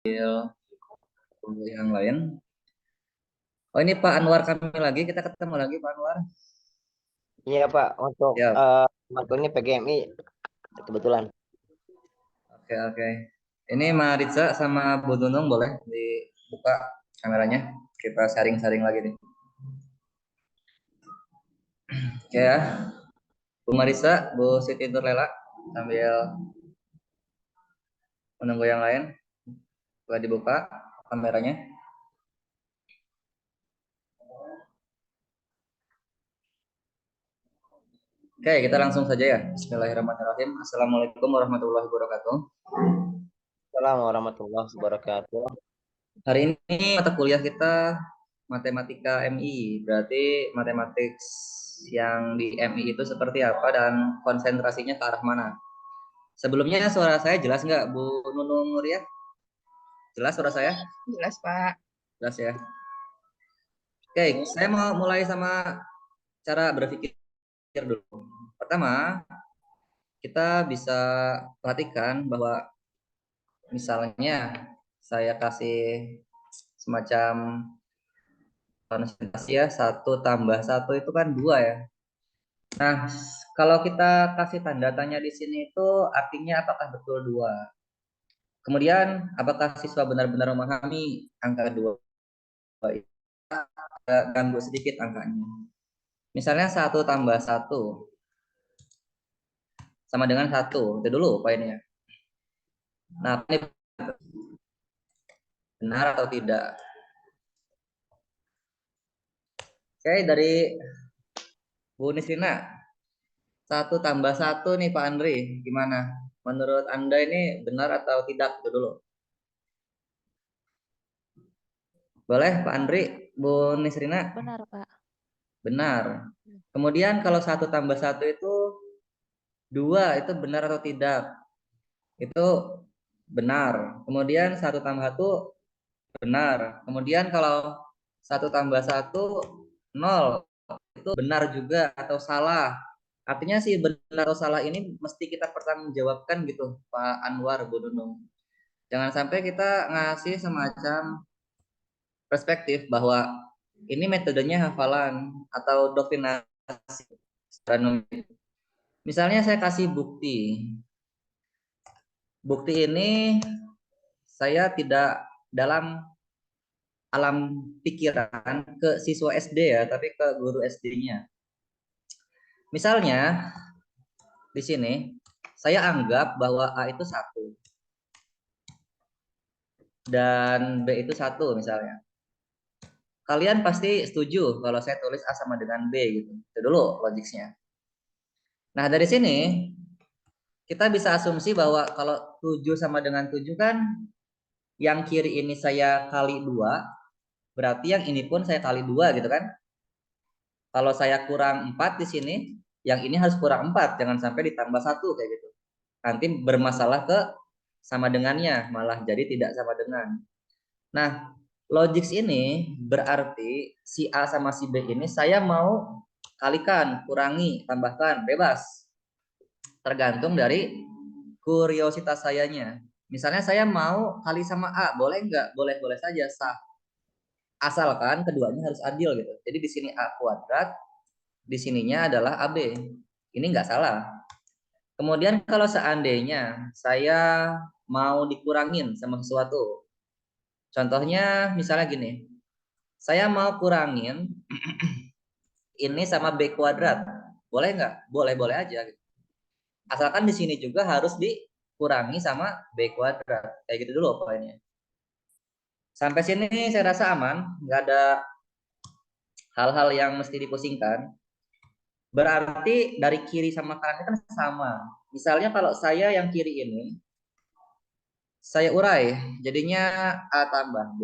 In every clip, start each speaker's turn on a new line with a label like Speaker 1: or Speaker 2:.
Speaker 1: Tunggu yang lain. Oh ini Pak Anwar kami lagi, kita ketemu lagi Pak Anwar.
Speaker 2: Iya Pak, untuk
Speaker 1: Ya,
Speaker 2: waktunya PGMI kebetulan.
Speaker 1: oke oke. Ini Maritza sama Bu Nunung boleh dibuka kameranya. Kita sharing-sharing lagi nih. Oke ya, Bu Marisa, Bu Siti Nurlela sambil menunggu yang lain. Boleh dibuka kameranya. Oke, kita langsung saja ya. Bismillahirrahmanirrahim. Assalamualaikum warahmatullahi wabarakatuh.
Speaker 2: Assalamualaikum warahmatullahi wabarakatuh.
Speaker 1: Hari ini mata kuliah kita matematika MI, berarti matematik yang di MI itu seperti apa dan konsentrasinya ke arah mana. Sebelumnya suara saya jelas nggak Bu Nunung Nuria? Jelas suara saya?
Speaker 3: Jelas, Pak.
Speaker 1: Jelas ya. Oke, saya mau mulai sama cara berpikir dulu. Pertama, kita bisa perhatikan bahwa misalnya saya kasih semacam konsentrasi ya, 1 tambah 1 itu kan 2 ya. Nah, kalau kita kasih tanda tanya di sini itu artinya apakah betul 2? Kemudian, apakah siswa benar-benar memahami angka 2? Ganggu sedikit angkanya. Misalnya 1 tambah 1 sama dengan 1. Itu dulu poinnya. Nah, ini benar atau tidak? Oke, dari Bu Nisrina, 1 tambah 1 nih Pak Andri, gimana? Menurut Anda ini benar atau tidak? Itu dulu. Boleh Pak Andri, Bu Nisrina?
Speaker 3: Benar, Pak.
Speaker 1: Benar. Kemudian kalau 1 tambah 1 itu 2, itu benar atau tidak? Itu benar. Kemudian 1 tambah 1 benar. Kemudian kalau 1 tambah 1 0, itu benar juga atau salah. Artinya sih benar atau salah ini mesti kita pertanggungjawabkan gitu, Pak Anwar, Bu Nunung. Jangan sampai kita ngasih semacam perspektif bahwa ini metodenya hafalan atau doktrinasi secara numerik. Misalnya saya kasih bukti. Bukti ini saya tidak dalam alam pikiran ke siswa SD ya, tapi ke guru SD-nya. Misalnya di sini saya anggap bahwa A itu 1 dan B itu 1 misalnya. Kalian pasti setuju kalau saya tulis A sama dengan B gitu. Itu dulu logiknya. Nah, dari sini kita bisa asumsi bahwa kalau 7 sama dengan 7 kan yang kiri ini saya kali 2, berarti yang ini pun saya kali 2 gitu kan. Kalau saya kurang 4 di sini, yang ini harus kurang 4, jangan sampai ditambah 1 kayak gitu. Nanti bermasalah ke sama dengannya, malah jadi tidak sama dengan. Nah, logik ini berarti si A sama si B ini saya mau kalikan, kurangi, tambahkan, bebas. Tergantung dari kuriositas sayanya. Misalnya saya mau kali sama A, boleh nggak? Boleh-boleh saja, sah. Asalkan keduanya harus adil gitu. Jadi di sini A kuadrat, di sininya adalah AB. Ini nggak salah. Kemudian kalau seandainya saya mau dikurangin sama sesuatu. Contohnya misalnya gini. Saya mau kurangin ini sama B kuadrat. Boleh nggak? Boleh-boleh aja. Asalkan di sini juga harus dikurangi sama B kuadrat. Kayak gitu dulu poinnya. Sampai sini saya rasa aman. Nggak ada hal-hal yang mesti dipusingkan. Berarti dari kiri sama kanan kan sama. Misalnya kalau saya yang kiri ini, saya urai. Jadinya A tambah B,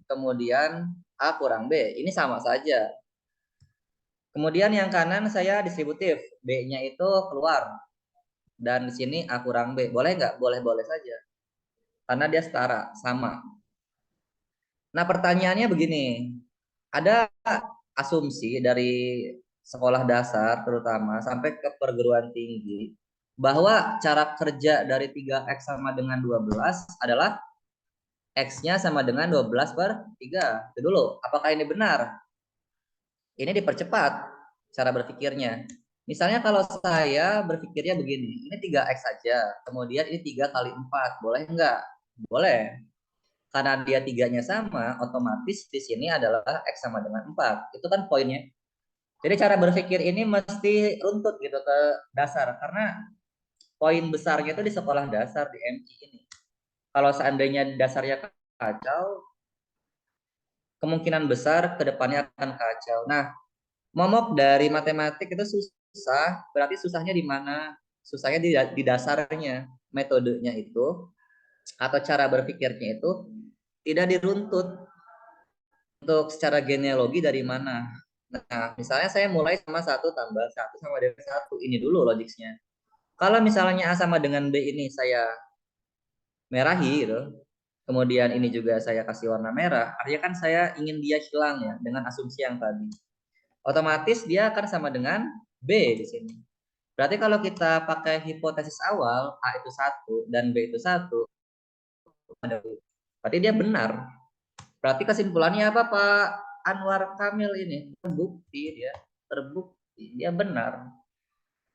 Speaker 1: kemudian A kurang B. Ini sama saja. Kemudian yang kanan saya distributif. B-nya itu keluar. Dan di sini A kurang B. Boleh nggak? Boleh-boleh saja. Karena dia setara, sama. Nah pertanyaannya begini. Ada asumsi dari sekolah dasar terutama sampai ke perguruan tinggi bahwa cara kerja dari 3x sama dengan 12 adalah X-nya sama dengan 12/3. Itu dulu, apakah ini benar? Ini dipercepat cara berpikirnya. Misalnya kalau saya berpikirnya begini, ini 3X saja, kemudian ini 3 kali 4, boleh enggak? Boleh. Karena dia tiganya sama, otomatis di sini adalah X sama dengan 4. Itu kan poinnya. Jadi cara berpikir ini mesti runtut gitu ke dasar, karena poin besarnya itu di sekolah dasar, di MI ini. Kalau seandainya dasarnya kacau, kemungkinan besar ke depannya akan kacau. Nah, momok dari matematik itu susah, berarti susahnya di mana? Susahnya di dasarnya, metodenya itu atau cara berpikirnya itu tidak diruntut untuk secara genealogi dari mana. Nah, misalnya saya mulai sama 1 tambah 1 sama dengan 1. Ini dulu logiknya. Kalau misalnya A sama dengan B ini saya merahi gitu, kemudian ini juga saya kasih warna merah, artinya kan saya ingin dia hilang ya dengan asumsi yang tadi. Otomatis dia akan sama dengan B di sini. Berarti kalau kita pakai hipotesis awal A itu 1 dan B itu 1, berarti dia benar. Berarti kesimpulannya apa Pak Anwar Kamil ini? Terbukti dia benar.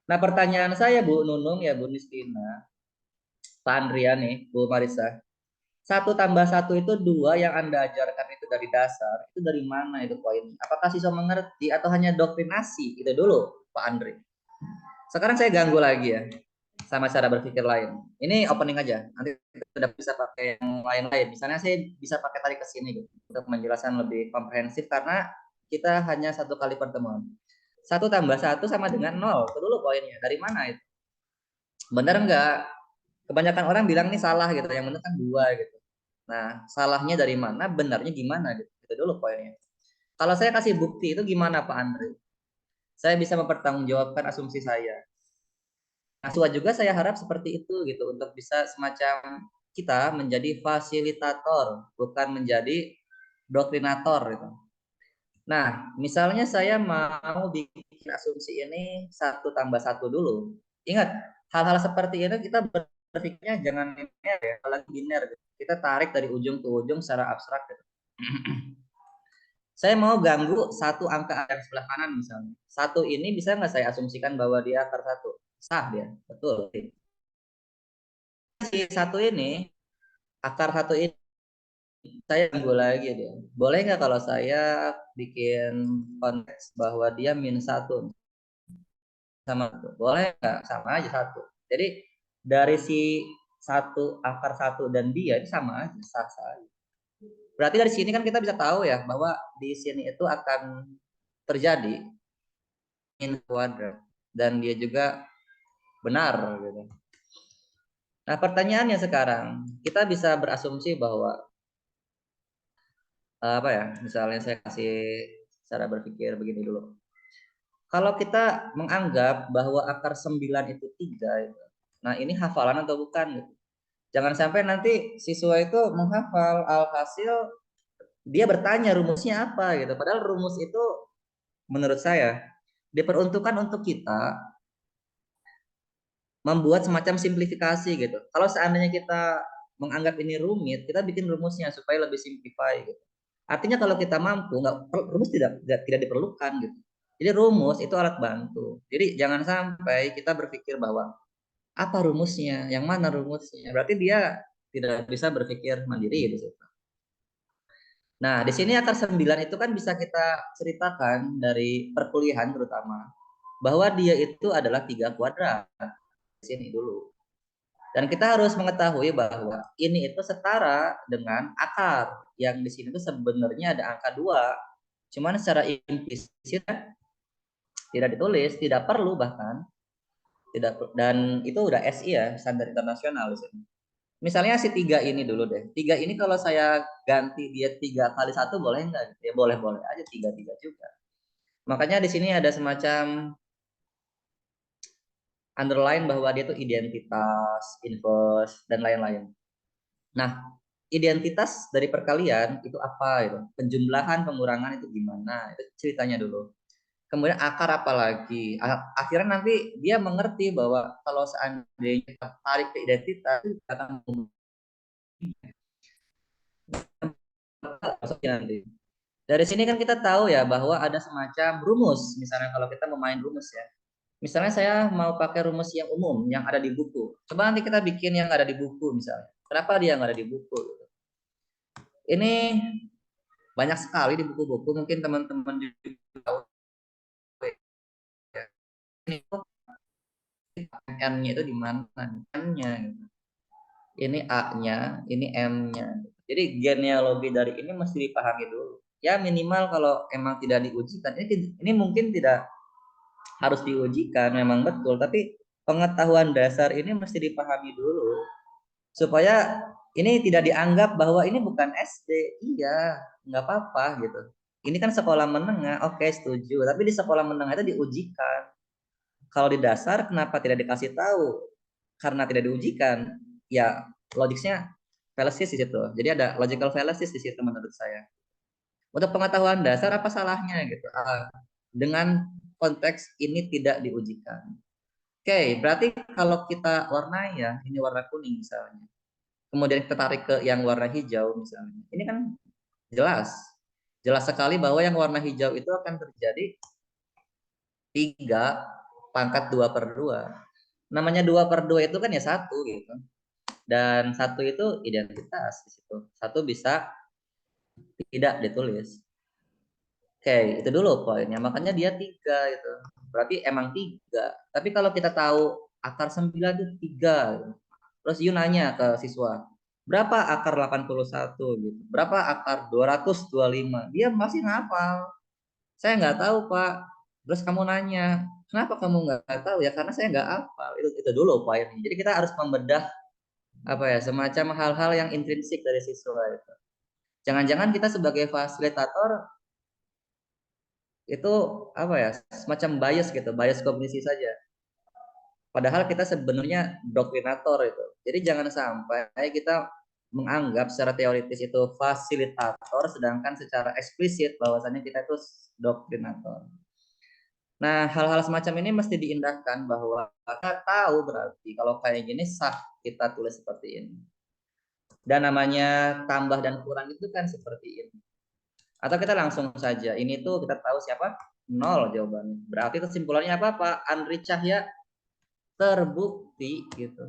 Speaker 1: Nah pertanyaan saya Bu Nunung ya Bu Nistina, Pak Andria nih, Bu Marisa. 1 tambah 1 itu 2 yang Anda ajarkan itu dari dasar. Itu dari mana itu poinnya? Apakah siswa mengerti atau hanya doktrinasi? Itu dulu Pak Andri. Sekarang saya ganggu lagi ya sama cara berpikir lain. Ini opening aja. Nanti kita bisa pakai yang lain-lain. Misalnya saya bisa pakai tarik ke sini gitu untuk menjelaskan lebih komprehensif karena kita hanya 1 kali pertemuan. 1 tambah 1 sama dengan 0. Itu dulu poinnya. Dari mana itu? Benar enggak? Kebanyakan orang bilang ini salah gitu. Yang benar kan 2 gitu. Nah, salahnya dari mana? Benarnya gimana gitu. Itu dulu poinnya. Kalau saya kasih bukti itu gimana Pak Andri? Saya bisa mempertanggungjawabkan asumsi saya. Nah, juga saya harap seperti itu gitu untuk bisa semacam kita menjadi fasilitator, bukan menjadi doktrinator gitu. Nah, misalnya saya mau bikin asumsi ini 1 tambah 1 dulu. Ingat, hal-hal seperti ini kita berpikirnya jangan linear ya, apalagi biner gitu. Kita tarik dari ujung ke ujung secara abstrak gitu. Saya mau ganggu satu angka yang sebelah kanan misalnya. 1 ini bisa nggak saya asumsikan bahwa dia akar 1? Sah dia, betul. Si 1 ini, akar 1 ini, saya ganggu lagi dia. Boleh nggak kalau saya bikin konteks bahwa dia -1 sama 1? Boleh nggak? Sama aja 1. Jadi dari si 1 akar 1 dan dia itu sama aja, sah-sah aja. Berarti dari sini kan kita bisa tahu ya bahwa di sini itu akan terjadi min kuadrat dan dia juga benar gitu. Nah, pertanyaannya sekarang, kita bisa berasumsi bahwa apa ya? Misalnya saya kasih cara berpikir begini dulu. Kalau kita menganggap bahwa akar 9 itu 3 gitu. Nah, ini hafalan atau bukan gitu. Jangan sampai nanti siswa itu menghafal alhasil dia bertanya rumusnya apa gitu. Padahal rumus itu menurut saya diperuntukkan untuk kita membuat semacam simplifikasi gitu. Kalau seandainya kita menganggap ini rumit, kita bikin rumusnya supaya lebih simplify gitu. Artinya kalau kita mampu, nggak rumus tidak diperlukan gitu. Jadi rumus itu alat bantu. Jadi jangan sampai kita berpikir bahwa apa rumusnya, yang mana rumusnya. Berarti dia tidak bisa berpikir mandiri di situ. Nah, di sini akar 9 itu kan bisa kita ceritakan dari perkuliahan terutama bahwa dia itu adalah 3 kuadrat. Di sini dulu. Dan kita harus mengetahui bahwa ini itu setara dengan akar yang di sini itu sebenarnya ada angka 2. Cuman secara implisit tidak ditulis, tidak perlu bahkan tidak, dan itu udah SI ya, standar internasional di sini. Misalnya si 3 ini dulu deh. 3 ini kalau saya ganti dia 3 kali 1 boleh enggak? Ya boleh-boleh aja 3 juga. Makanya di sini ada semacam underline bahwa dia itu identitas, inverse, dan lain-lain. Nah, identitas dari perkalian itu apa itu? Penjumlahan, pengurangan itu gimana? Itu ceritanya dulu. Kemudian akar apa lagi? Akhirnya nanti dia mengerti bahwa kalau seandainya kita tarik ke identitas itu akan filosofi nanti. Dari sini kan kita tahu ya bahwa ada semacam rumus. Misalnya kalau kita mau main rumus ya. Misalnya saya mau pakai rumus yang umum yang ada di buku. Coba nanti kita bikin yang ada di buku misalnya. Kenapa dia nggak ada di buku? Ini banyak sekali di buku-buku. Mungkin teman-teman juga tahu ya. Ini N-nya itu di mana? N-nya. Ini A-nya, ini M-nya. Jadi genealogi dari ini mesti dipahami dulu. Ya minimal kalau emang tidak diujikan. Ini mungkin tidak harus diujikan, memang betul. Tapi pengetahuan dasar ini mesti dipahami dulu supaya ini tidak dianggap bahwa ini bukan SD. Iya, nggak apa-apa gitu. Ini kan sekolah menengah, oke setuju. Tapi di sekolah menengah itu diujikan. Kalau di dasar kenapa tidak dikasih tahu? Karena tidak diujikan. Ya logiknya fallacies di situ. Jadi ada logical fallacies di situ menurut saya. Untuk pengetahuan dasar apa salahnya gitu? Dengan konteks ini tidak diujikan. Oke, berarti kalau kita warnai ya, ini warna kuning misalnya. Kemudian kita tarik ke yang warna hijau misalnya. Ini kan jelas. Jelas sekali bahwa yang warna hijau itu akan terjadi 3 pangkat 2/2. Namanya 2/2 itu kan ya 1 gitu. Dan 1 itu identitas di situ. 1 bisa tidak ditulis. Oke, itu dulu poinnya. Makanya dia 3 itu. Berarti emang 3. Tapi kalau kita tahu akar 9 itu 3. Terus you nanya ke siswa, berapa akar 81 gitu? Berapa akar 225? Dia masih ngapal. Saya nggak tahu, Pak. Terus kamu nanya, kenapa kamu nggak tahu? Ya karena saya nggak hafal. Itu dulu poinnya. Jadi kita harus membedah apa ya, semacam hal-hal yang intrinsik dari siswa itu. Jangan-jangan kita sebagai fasilitator itu apa ya, semacam bias gitu, bias kognisi saja. Padahal kita sebenarnya doktrinator itu. Jadi jangan sampai kita menganggap secara teoritis itu fasilitator, sedangkan secara eksplisit bahwasannya kita itu doktrinator. Nah, hal-hal semacam ini mesti diindahkan bahwa kita tahu berarti kalau kayak gini sah kita tulis seperti ini. Dan namanya tambah dan kurang itu kan seperti ini. Atau kita langsung saja, ini tuh kita tahu siapa? 0 jawabannya. Berarti kesimpulannya apa Pak? Andri Cahya terbukti gitu.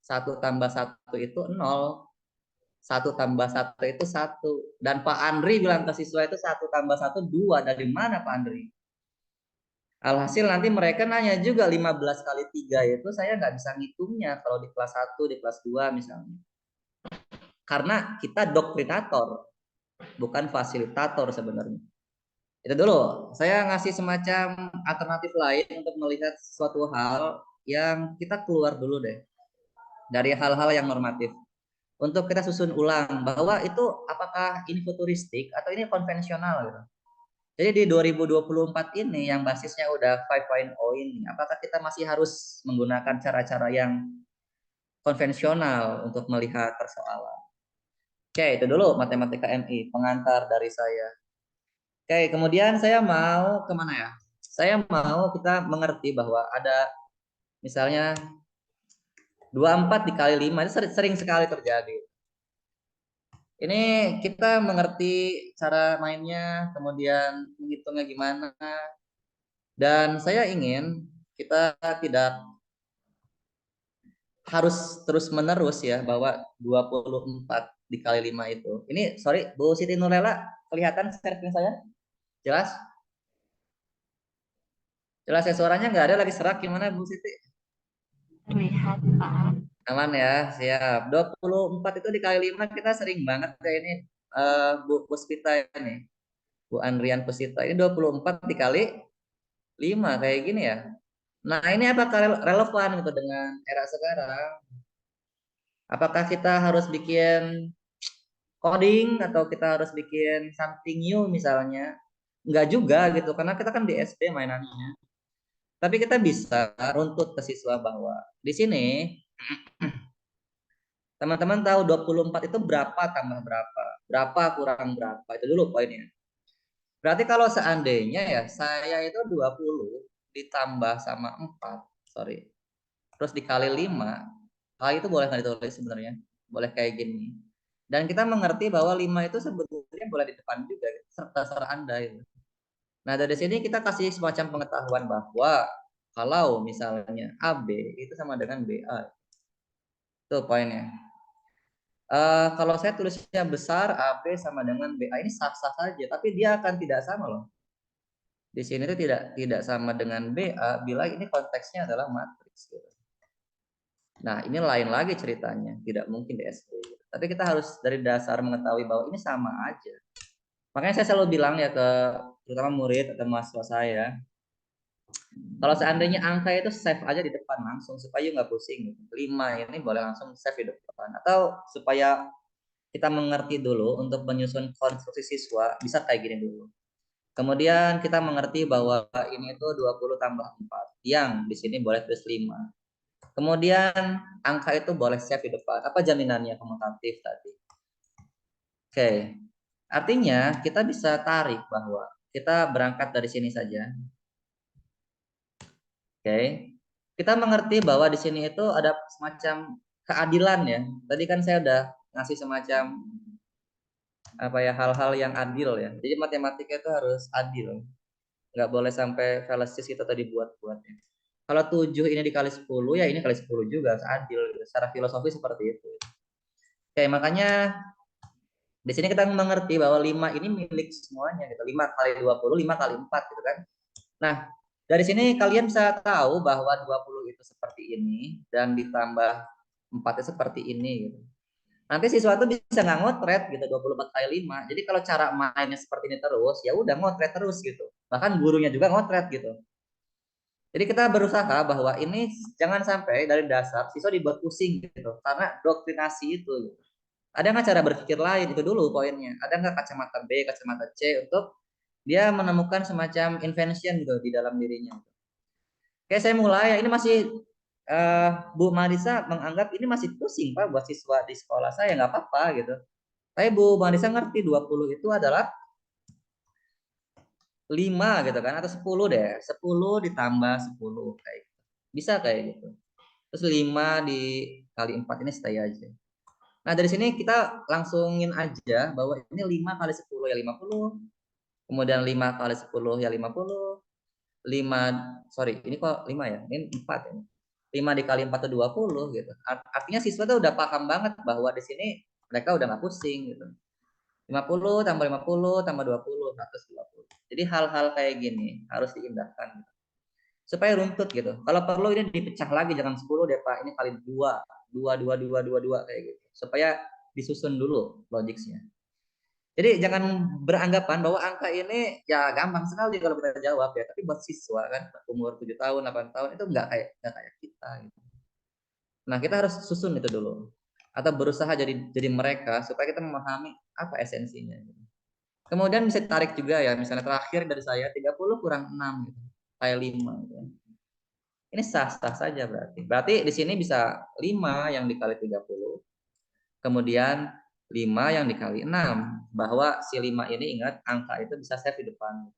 Speaker 1: 1+1 itu 0. 1+1 itu 1. Dan Pak Andri bilang ke siswa itu 1+1 2. Dari mana Pak Andri? Alhasil nanti mereka nanya juga 15 kali 3 itu saya nggak bisa ngitungnya kalau di kelas 1, di kelas 2 misalnya. Karena kita doktrinator, bukan fasilitator sebenarnya. Itu dulu, saya ngasih semacam alternatif lain untuk melihat suatu hal yang kita keluar dulu deh dari hal-hal yang normatif. Untuk kita susun ulang bahwa itu apakah ini futuristik atau ini konvensional gitu. Jadi di 2024 ini yang basisnya udah 5.0 ini, apakah kita masih harus menggunakan cara-cara yang konvensional untuk melihat persoalan? Oke, itu dulu matematika MI, pengantar dari saya. Oke, kemudian saya mau kemana ya? Saya mau kita mengerti bahwa ada misalnya 24 dikali 5 itu sering sekali terjadi. Ini kita mengerti cara mainnya, kemudian menghitungnya gimana. Dan saya ingin kita tidak harus terus-menerus ya bahwa 24 dikali 5 itu. Ini sorry, Bu Siti Nurlela, kelihatan screen saya? Jelas? Jelas ya, suaranya nggak ada lagi serak, gimana Bu Siti?
Speaker 3: Terlihat, Pak.
Speaker 1: Aman ya, siap. 24 itu dikali 5 kita sering banget kayak ini Bu Puspita ini. Bu Andrian Puspita. Ini 24 dikali 5 kayak gini ya. Nah, ini apakah relevan gitu dengan era sekarang? Apakah kita harus bikin coding atau kita harus bikin something new misalnya? Enggak juga gitu, karena kita kan di SD mainannya. Tapi kita bisa runtut ke siswa bahwa di sini teman-teman tahu 24 itu berapa tambah berapa? Berapa kurang berapa? Itu dulu poinnya. Berarti kalau seandainya ya saya itu 20 ditambah sama 4, sorry. Terus dikali 5, hal itu boleh nggak ditulis sebenarnya? Boleh kayak gini. Dan kita mengerti bahwa 5 itu sebetulnya boleh di depan juga, gitu. Terserah Anda itu. Nah, dari sini kita kasih semacam pengetahuan bahwa kalau misalnya AB itu sama dengan BA. Itu poinnya. Kalau saya tulisnya besar, AB sama dengan BA ini sah-sah saja, tapi dia akan tidak sama loh. Di sini itu tidak sama dengan BA bila ini konteksnya adalah matriks. Gitu. Nah, ini lain lagi ceritanya, tidak mungkin DSP. Tapi kita harus dari dasar mengetahui bahwa ini sama aja. Makanya saya selalu bilang ya ke terutama murid atau mahasiswa saya, kalau seandainya angka itu save aja di depan langsung supaya nggak pusing. 5 ini boleh langsung save di depan. Atau supaya kita mengerti dulu untuk menyusun konstruksi siswa bisa kayak gini dulu. Kemudian kita mengerti bahwa ini itu 20 tambah 4 yang di sini boleh tulis 5. Kemudian angka itu boleh save di depan. Apa jaminannya komutatif tadi? Oke. Artinya kita bisa tarik bahwa kita berangkat dari sini saja. Oke. Kita mengerti bahwa di sini itu ada semacam keadilan ya. Tadi kan saya udah ngasih semacam apa ya hal-hal yang adil ya. Jadi matematika itu harus adil. Nggak boleh sampai fallacies kita tadi buat-buat ya. Kalau 7 ini dikali 10 ya ini kali 10 juga adil. Secara filosofi seperti itu. Oke, makanya di sini kita mengerti bahwa 5 ini milik semuanya gitu. 5 kali 20, 5 kali 4 gitu kan. Nah, dari sini kalian bisa tahu bahwa 20 itu seperti ini dan ditambah 4 itu seperti ini gitu. Nanti siswa itu bisa nggak ngotret gitu 24 kali 5. Jadi kalau cara mainnya seperti ini terus, ya udah ngotret terus gitu. Bahkan gurunya juga ngotret gitu. Jadi kita berusaha bahwa ini jangan sampai dari dasar siswa dibuat pusing gitu karena doktrinasi itu. Gitu. Ada nggak cara berpikir lain itu dulu poinnya. Ada nggak kacamata B, kacamata C untuk dia menemukan semacam invention gitu di dalam dirinya. Oke, saya mulai. Ini masih Bu Marisa menganggap ini masih pusing Pak buat siswa di sekolah saya nggak apa-apa gitu. Tapi Bu Marisa ngerti 20 itu adalah 5 gitu kan atau 10 deh. 10 ditambah 10 kayak gitu. Bisa kayak gitu. Terus 5 dikali 4 ini stay aja. Nah, dari sini kita langsungin aja bahwa ini 5 kali 10 ya 50. Kemudian 5 kali 10 ya 50. 5 sorry, ini kok 5 ya? Ini 4 ya. 5 dikali 4 itu 20 gitu. Artinya siswa tuh udah paham banget bahwa di sini mereka udah nggak pusing gitu. 50 tambah 50 tambah 20, 120. Jadi hal-hal kayak gini harus diindahkan gitu. Supaya runtut gitu. Kalau perlu ini dipecah lagi jangan 10 deh Pak, ini kali 2. 2 kayak gitu. Supaya disusun dulu logiknya. Jadi jangan beranggapan bahwa angka ini ya gampang sekali kalau kita jawab ya, tapi buat siswa kan umur 7 tahun, 8 tahun itu nggak kayak kita gitu. Nah, kita harus susun itu dulu. Atau berusaha jadi mereka supaya kita memahami apa esensinya gitu. Kemudian bisa tarik juga ya, misalnya terakhir dari saya 30 kurang 6 gitu. Kayak 5 gitu. Ini sah-sah saja berarti. Berarti di sini bisa 5 yang dikali 30. Kemudian 5 yang dikali 6. Bahwa si 5 ini ingat angka itu bisa save di depan.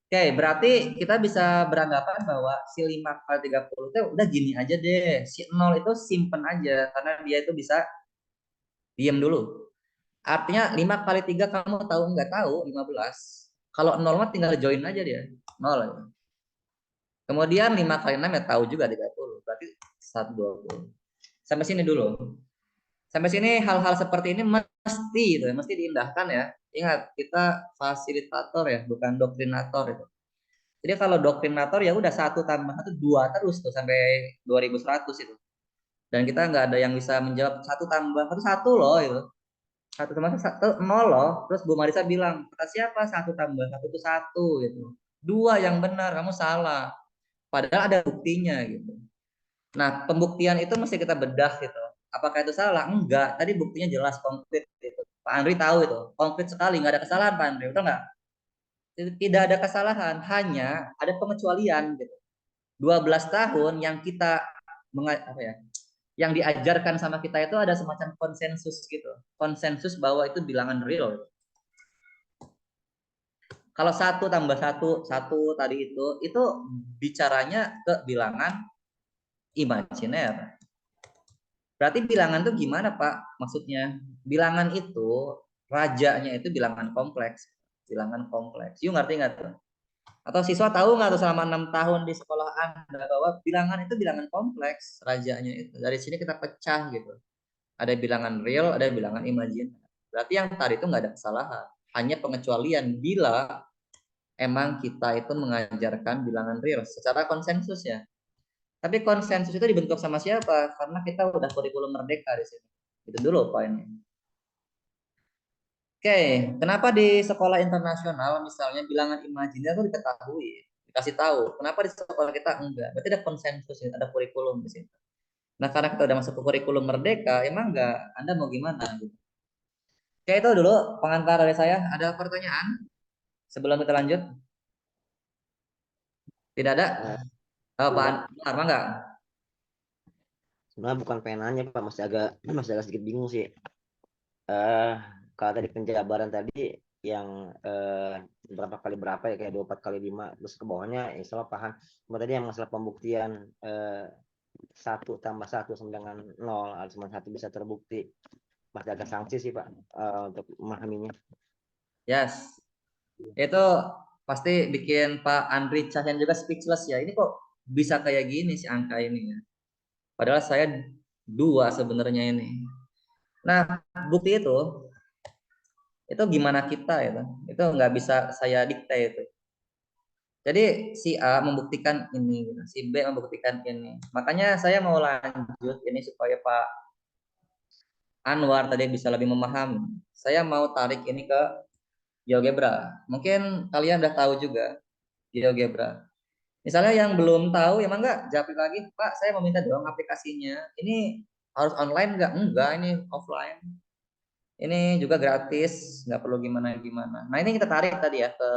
Speaker 1: Oke, berarti kita bisa beranggapan bahwa si 5 kali 30 itu udah gini aja deh. Si 0 itu simpen aja karena dia itu bisa diem dulu. Artinya 5 kali 3 kamu tahu nggak tahu 15. Kalau 0 mah tinggal join aja dia. 0. Kemudian 5 kali 6 ya tahu juga 30. Berarti 120. Sampai sini dulu. Sampai sini hal-hal seperti ini mesti itu ya, mesti diindahkan ya. Ingat, kita fasilitator ya, bukan doktrinator itu. Jadi kalau doktrinator ya udah 1 tambah 1 2 terus tuh sampai 2100 itu. Dan kita nggak ada yang bisa menjawab 1 tambah 1 1 loh itu. 1 tambah 1 0 loh. Terus Bu Marisa bilang, kata siapa 1 tambah 1 itu 1 gitu. 2 yang benar, kamu salah. Padahal ada buktinya gitu. Nah, pembuktian itu mesti kita bedah gitu. Apakah itu salah? Enggak. Tadi buktinya jelas konkret gitu. Pak Andri tahu itu. Konkret sekali, nggak ada kesalahan Pak Andri, betul nggak? Tidak ada kesalahan, hanya ada pengecualian gitu. 12 tahun yang kita apa ya? Yang diajarkan sama kita itu ada semacam konsensus gitu. Konsensus bahwa itu bilangan real. Kalau 1 tambah 1 tadi itu bicaranya ke bilangan imajiner. Berarti bilangan itu gimana Pak? Maksudnya bilangan itu rajanya itu bilangan kompleks. Bilangan kompleks. Yuk ngerti nggak tuh? Atau siswa tahu nggak tuh selama 6 tahun di sekolah Anda bahwa bilangan itu bilangan kompleks, rajanya itu. Dari sini kita pecah gitu. Ada bilangan real, ada bilangan imajiner. Berarti yang tadi itu nggak ada kesalahan. Hanya pengecualian bila emang kita itu mengajarkan bilangan real secara konsensus ya. Tapi konsensus itu dibentuk sama siapa? Karena kita udah kurikulum merdeka di sini. Itu dulu poinnya. Oke, kenapa di sekolah internasional misalnya bilangan imajiner itu diketahui, dikasih tahu. Kenapa di sekolah kita enggak? Berarti ada konsensus, ada kurikulum di sini. Nah, karena kita udah masuk ke kurikulum merdeka, emang enggak? Anda mau gimana? Gitu. Oke, itu dulu pengantar dari saya. Ada pertanyaan sebelum kita lanjut? Tidak ada?
Speaker 2: Eh,
Speaker 1: Oh, Pak
Speaker 2: Pak,
Speaker 1: Anwar, enggak?
Speaker 2: sebenarnya bukan pengen nanya Pak, masih agak sedikit bingung sih. Eh, Kalau tadi penjabaran tadi yang berapa kali berapa ya, kayak 24 kali 5, terus ke bawahnya salah paham. Cuma tadi yang masalah pembuktian 1 tambah 1 sama dengan 0, atau cuma 1 bisa terbukti, masih agak sanksi sih Pak, untuk memahaminya.
Speaker 1: Yes. Itu pasti bikin Pak Andri Cahyan juga speechless ya. Ini kok bisa kayak gini sih angka ini ya. Padahal saya 2 sebenarnya ini. Nah, bukti itu gimana kita ya? Itu nggak bisa saya dikte itu. Jadi si A membuktikan ini, gitu. Si B membuktikan ini. Makanya saya mau lanjut ini supaya Pak Anwar tadi bisa lebih memahami. Saya mau tarik ini ke GeoGebra. Mungkin kalian udah tahu juga GeoGebra. Misalnya yang belum tahu, ya enggak, jawab lagi, Pak, saya mau minta dong aplikasinya. Ini harus online enggak? Enggak, ini offline. Ini juga gratis, nggak perlu gimana-gimana. Nah, ini kita tarik tadi ya ke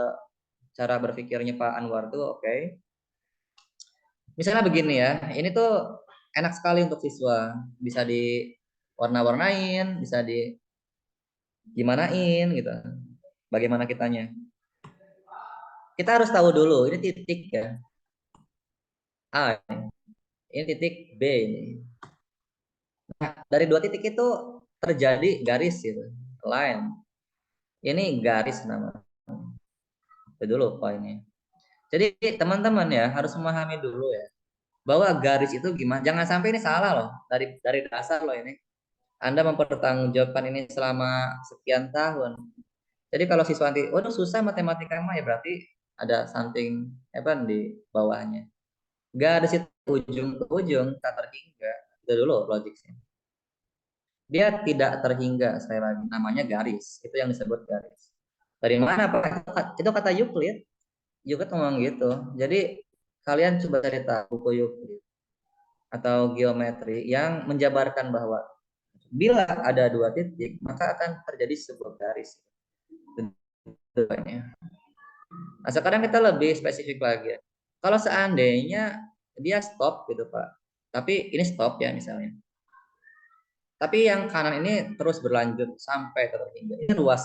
Speaker 1: cara berpikirnya Pak Anwar tuh, oke. Misalnya begini ya, ini tuh enak sekali untuk siswa. Bisa di warna-warnain, bisa di gimanain gitu. Bagaimana kitanya? Kita harus tahu dulu, ini titik ya. A, ini titik B ini. Nah, dari 2 titik itu terjadi garis gitu, line. Ini garis namanya. Itu dulu poinnya. Jadi teman-teman ya harus memahami dulu ya bahwa garis itu gimana. Jangan sampai ini salah loh dari dasar loh ini. Anda mempertanggungjawabkan ini selama sekian tahun. Jadi kalau siswa nanti, waduh susah matematika mah ya berarti ada something apa di bawahnya. Garis itu ujung ke ujung tak terhingga. Itu dulu logiknya. Dia tidak terhingga, sekali lagi namanya garis. Itu yang disebut garis. Dari mana Pak? Itu kata Euclid. Euclid ngomong gitu. Jadi kalian coba cari tahu buku Euclid atau geometri yang menjabarkan bahwa bila ada 2 titik maka akan terjadi sebuah garis. Nah, sekarang kita lebih spesifik lagi ya. Kalau seandainya dia stop gitu Pak, tapi ini stop ya misalnya. Tapi yang kanan ini terus berlanjut sampai terhingga. Ini ruas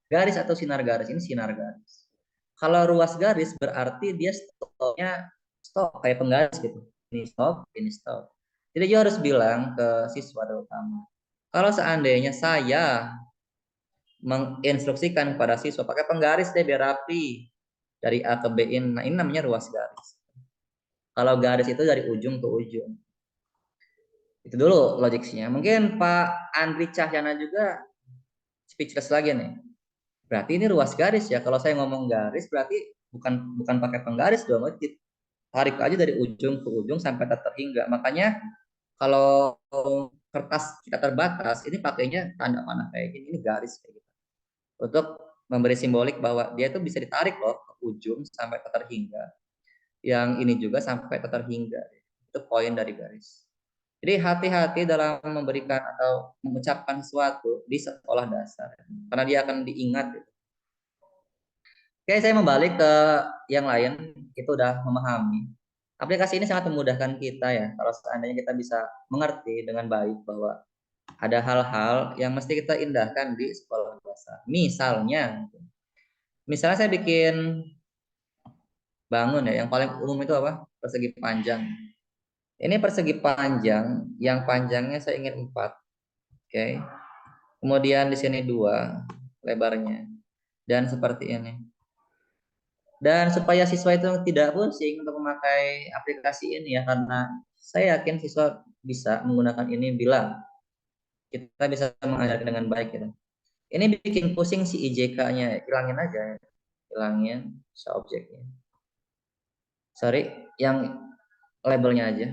Speaker 1: garis atau sinar garis. Ini sinar garis. Kalau ruas garis berarti dia stopnya stop kayak penggaris gitu. Ini stop, ini stop. Jadi dia harus bilang ke siswa terutama. Kalau seandainya saya menginstruksikan kepada siswa pakai penggaris deh biar rapi dari A ke B ini. Nah, ini namanya ruas garis. Kalau garis itu dari ujung ke ujung. Itu dulu logiknya. Mungkin Pak Andri Cahyana juga speechless lagi nih. Berarti ini ruas garis ya. Kalau saya ngomong garis berarti bukan pakai penggaris dong. Tarik aja dari ujung ke ujung sampai terhingga. Makanya kalau kertas kita terbatas, ini pakainya tanda panah kayak gini, ini garis kayak gitu. Untuk memberi simbolik bahwa dia itu bisa ditarik loh ke ujung sampai terhingga. Yang ini juga sampai terhingga. Itu poin dari garis. Jadi hati-hati dalam memberikan atau mengucapkan sesuatu di sekolah dasar. Karena dia akan diingat. Oke, saya membalik ke yang lain. Itu udah memahami. Aplikasi ini sangat memudahkan kita ya. Kalau seandainya kita bisa mengerti dengan baik bahwa ada hal-hal yang mesti kita indahkan di sekolah dasar. Misalnya saya bikin bangun ya. Yang paling umum itu apa? Persegi panjang. Ini persegi panjang. Yang panjangnya saya ingin 4. Oke. Kemudian di sini 2 lebarnya. Dan seperti ini. Dan supaya siswa itu tidak pusing untuk memakai aplikasi ini ya, karena saya yakin siswa bisa menggunakan ini bila kita bisa mengajarkan dengan baik gitu. Ini bikin pusing si IJK-nya, hilangin aja, hilangin subjeknya. Sorry, yang labelnya aja.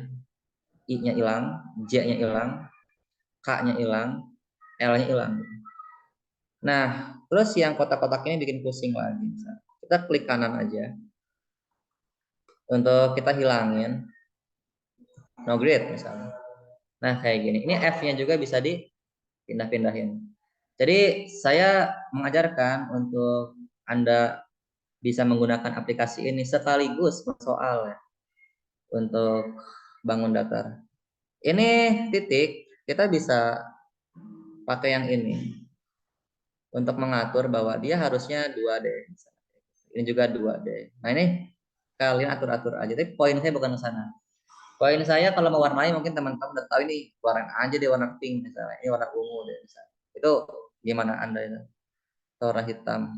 Speaker 1: I-nya hilang, J-nya hilang, K-nya hilang, L-nya hilang. Nah, terus yang kotak-kotak ini bikin pusing lagi. Kita klik kanan aja untuk kita hilangin no grade misalnya. Nah, kayak gini. Ini F-nya juga bisa dipindah-pindahin. Jadi, saya mengajarkan untuk Anda bisa menggunakan aplikasi ini sekaligus soal ya, untuk bangun datar. Ini titik, kita bisa pakai yang ini untuk mengatur bahwa dia harusnya 2D. Ini juga 2D. Nah, ini kalian atur-atur aja. Tapi poin saya bukan ke sana. Poin saya kalau mewarnai mungkin teman-teman udah tahu ini warna aja deh, warna pink misalnya. Ini warna ungu deh misalnya. Itu gimana Anda itu? Warna hitam.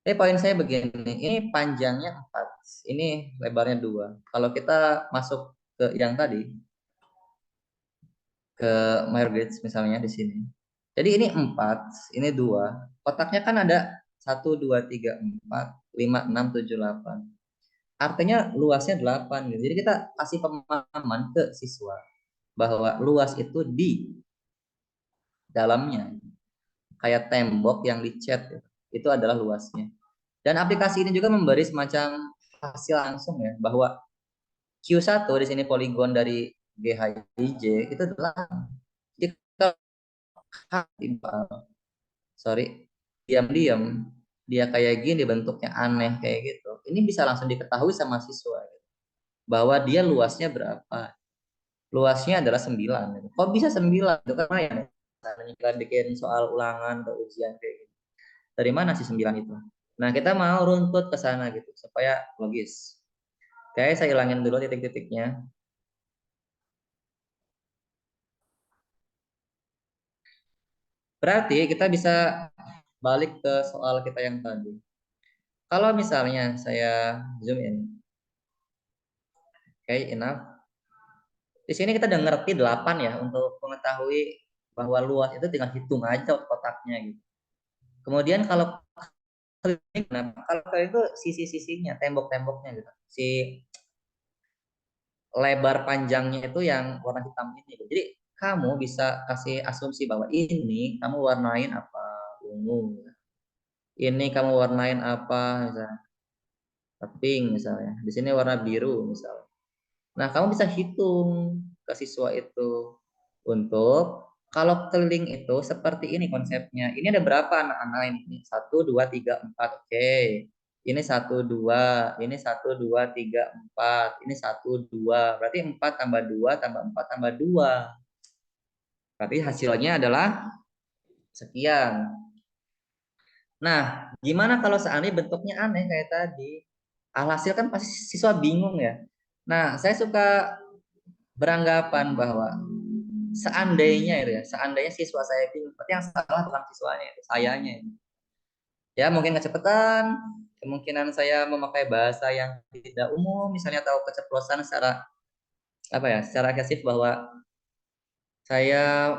Speaker 1: Poin saya begini, ini panjangnya 4, ini lebarnya 2. Kalau kita masuk ke yang tadi, ke Mayor Grades misalnya di sini. Jadi ini 4, ini 2. Kotaknya kan ada 1, 2, 3, 4, 5, 6, 7, 8. Artinya luasnya 8. Gitu. Jadi kita kasih pemahaman ke siswa bahwa luas itu di dalamnya. Kayak tembok yang dicat, gitu. Itu adalah luasnya. Dan aplikasi ini juga memberi semacam hasil langsung ya, bahwa Q1 di sini poligon dari GHIJ itu adalah jika sorry diam-diam dia kayak gini bentuknya aneh kayak gitu, ini bisa langsung diketahui sama siswa gitu, bahwa dia luasnya berapa. Luasnya adalah 9 gitu. Kok bisa 9? Itu kan ya kita bikin soal ulangan atau ujian kayak gitu. Dari mana sih 9 itu? Nah, kita mau runtut ke sana gitu supaya logis. Oke, saya hilangin dulu titik-titiknya. Berarti kita bisa balik ke soal kita yang tadi. Kalau misalnya saya zoom in, oke, enough. Di sini kita udah ngerti 8 ya untuk mengetahui bahwa luas itu tinggal hitung aja kotaknya gitu. Kemudian kalau itu sisi-sisinya, tembok-temboknya gitu. Si lebar panjangnya itu yang warna hitam ini. Gitu. Jadi kamu bisa kasih asumsi bahwa ini kamu warnain apa? Ungu. Ini kamu warnain apa misalnya? Pink misalnya. Di sini warna biru misalnya. Nah, kamu bisa hitung ke siswa itu untuk kalau keliling itu seperti ini konsepnya. Ini ada berapa anak-anak ini? 1, 2, 3, 4. Oke. Ini 1, 2. Ini 1, 2, 3, 4. Ini 1, 2. Berarti 4 tambah 2 tambah 4 tambah 2. Berarti hasilnya adalah sekian. Nah, gimana kalau seandainya bentuknya aneh kayak tadi? Alhasil kan pasti siswa bingung ya. Nah, saya suka beranggapan bahwa seandainya itu ya, seandainya siswa saya bingung, berarti yang salah bukan siswanya, itu sayanya. Ya, mungkin kecepatan, kemungkinan saya memakai bahasa yang tidak umum, misalnya atau keceplosan secara apa ya, secara agresif bahwa saya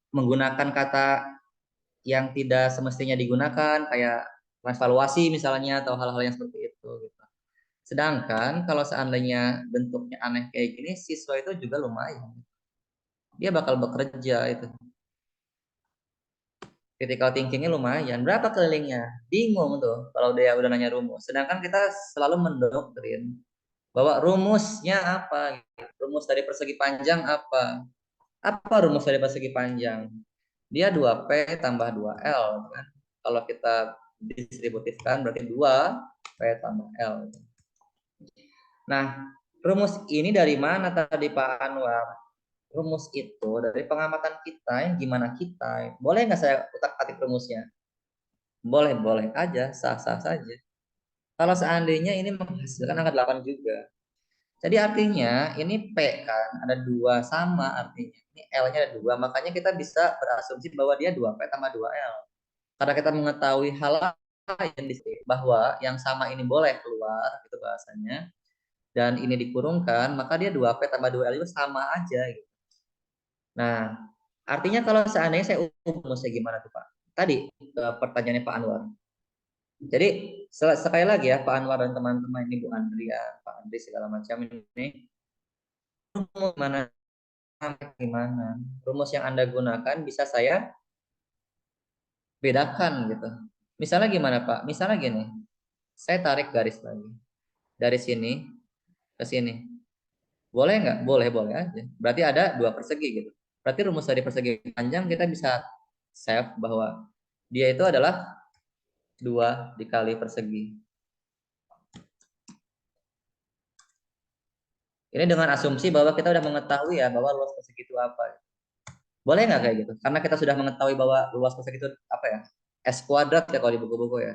Speaker 1: menggunakan kata yang tidak semestinya digunakan, kayak transvaluasi misalnya atau hal-hal yang seperti itu. Gitu. Sedangkan kalau seandainya bentuknya aneh kayak gini, siswa itu juga lumayan. Dia bakal bekerja itu. Critical thinkingnya lumayan. Berapa kelilingnya? Bingung tuh kalau dia udah nanya rumus. Sedangkan kita selalu mendoktrin bahwa rumusnya apa? Rumus dari persegi panjang apa? Apa rumus dari persegi panjang? Dia 2P tambah 2L. Kan? Kalau kita distributifkan berarti 2P tambah L. Nah, rumus ini dari mana tadi Pak Anwar? Rumus itu dari pengamatan kita, yang gimana kita. Boleh nggak saya utak-atik rumusnya? Boleh aja, sah-sah saja. Kalau seandainya ini menghasilkan angka 8 juga. Jadi artinya ini P kan ada 2 sama artinya. Ini L-nya ada 2, makanya kita bisa berasumsi bahwa dia 2P tambah 2L. Karena kita mengetahui hal lain di sini bahwa yang sama ini boleh keluar gitu bahasanya dan ini dikurungkan, maka dia 2P tambah 2L itu sama aja gitu. Nah, artinya kalau seandainya saya rumusnya gimana tuh Pak? Tadi pertanyaannya Pak Anwar. Jadi sekali lagi ya Pak Anwar dan teman-teman ini Bu Andria, Pak Andri segala macam ini rumus gimana? Rumus yang Anda gunakan bisa saya bedakan gitu. Misalnya gimana Pak? Misalnya gini, saya tarik garis lagi dari sini ke sini. Boleh nggak? Boleh, boleh aja. Berarti ada 2 persegi gitu. Berarti rumus dari persegi panjang kita bisa save bahwa dia itu adalah 2 dikali persegi. Ini dengan asumsi bahwa kita sudah mengetahui ya bahwa luas persegi itu apa. Boleh nggak kayak gitu? Karena kita sudah mengetahui bahwa luas persegi itu apa ya? S kuadrat ya kalau di buku-buku ya.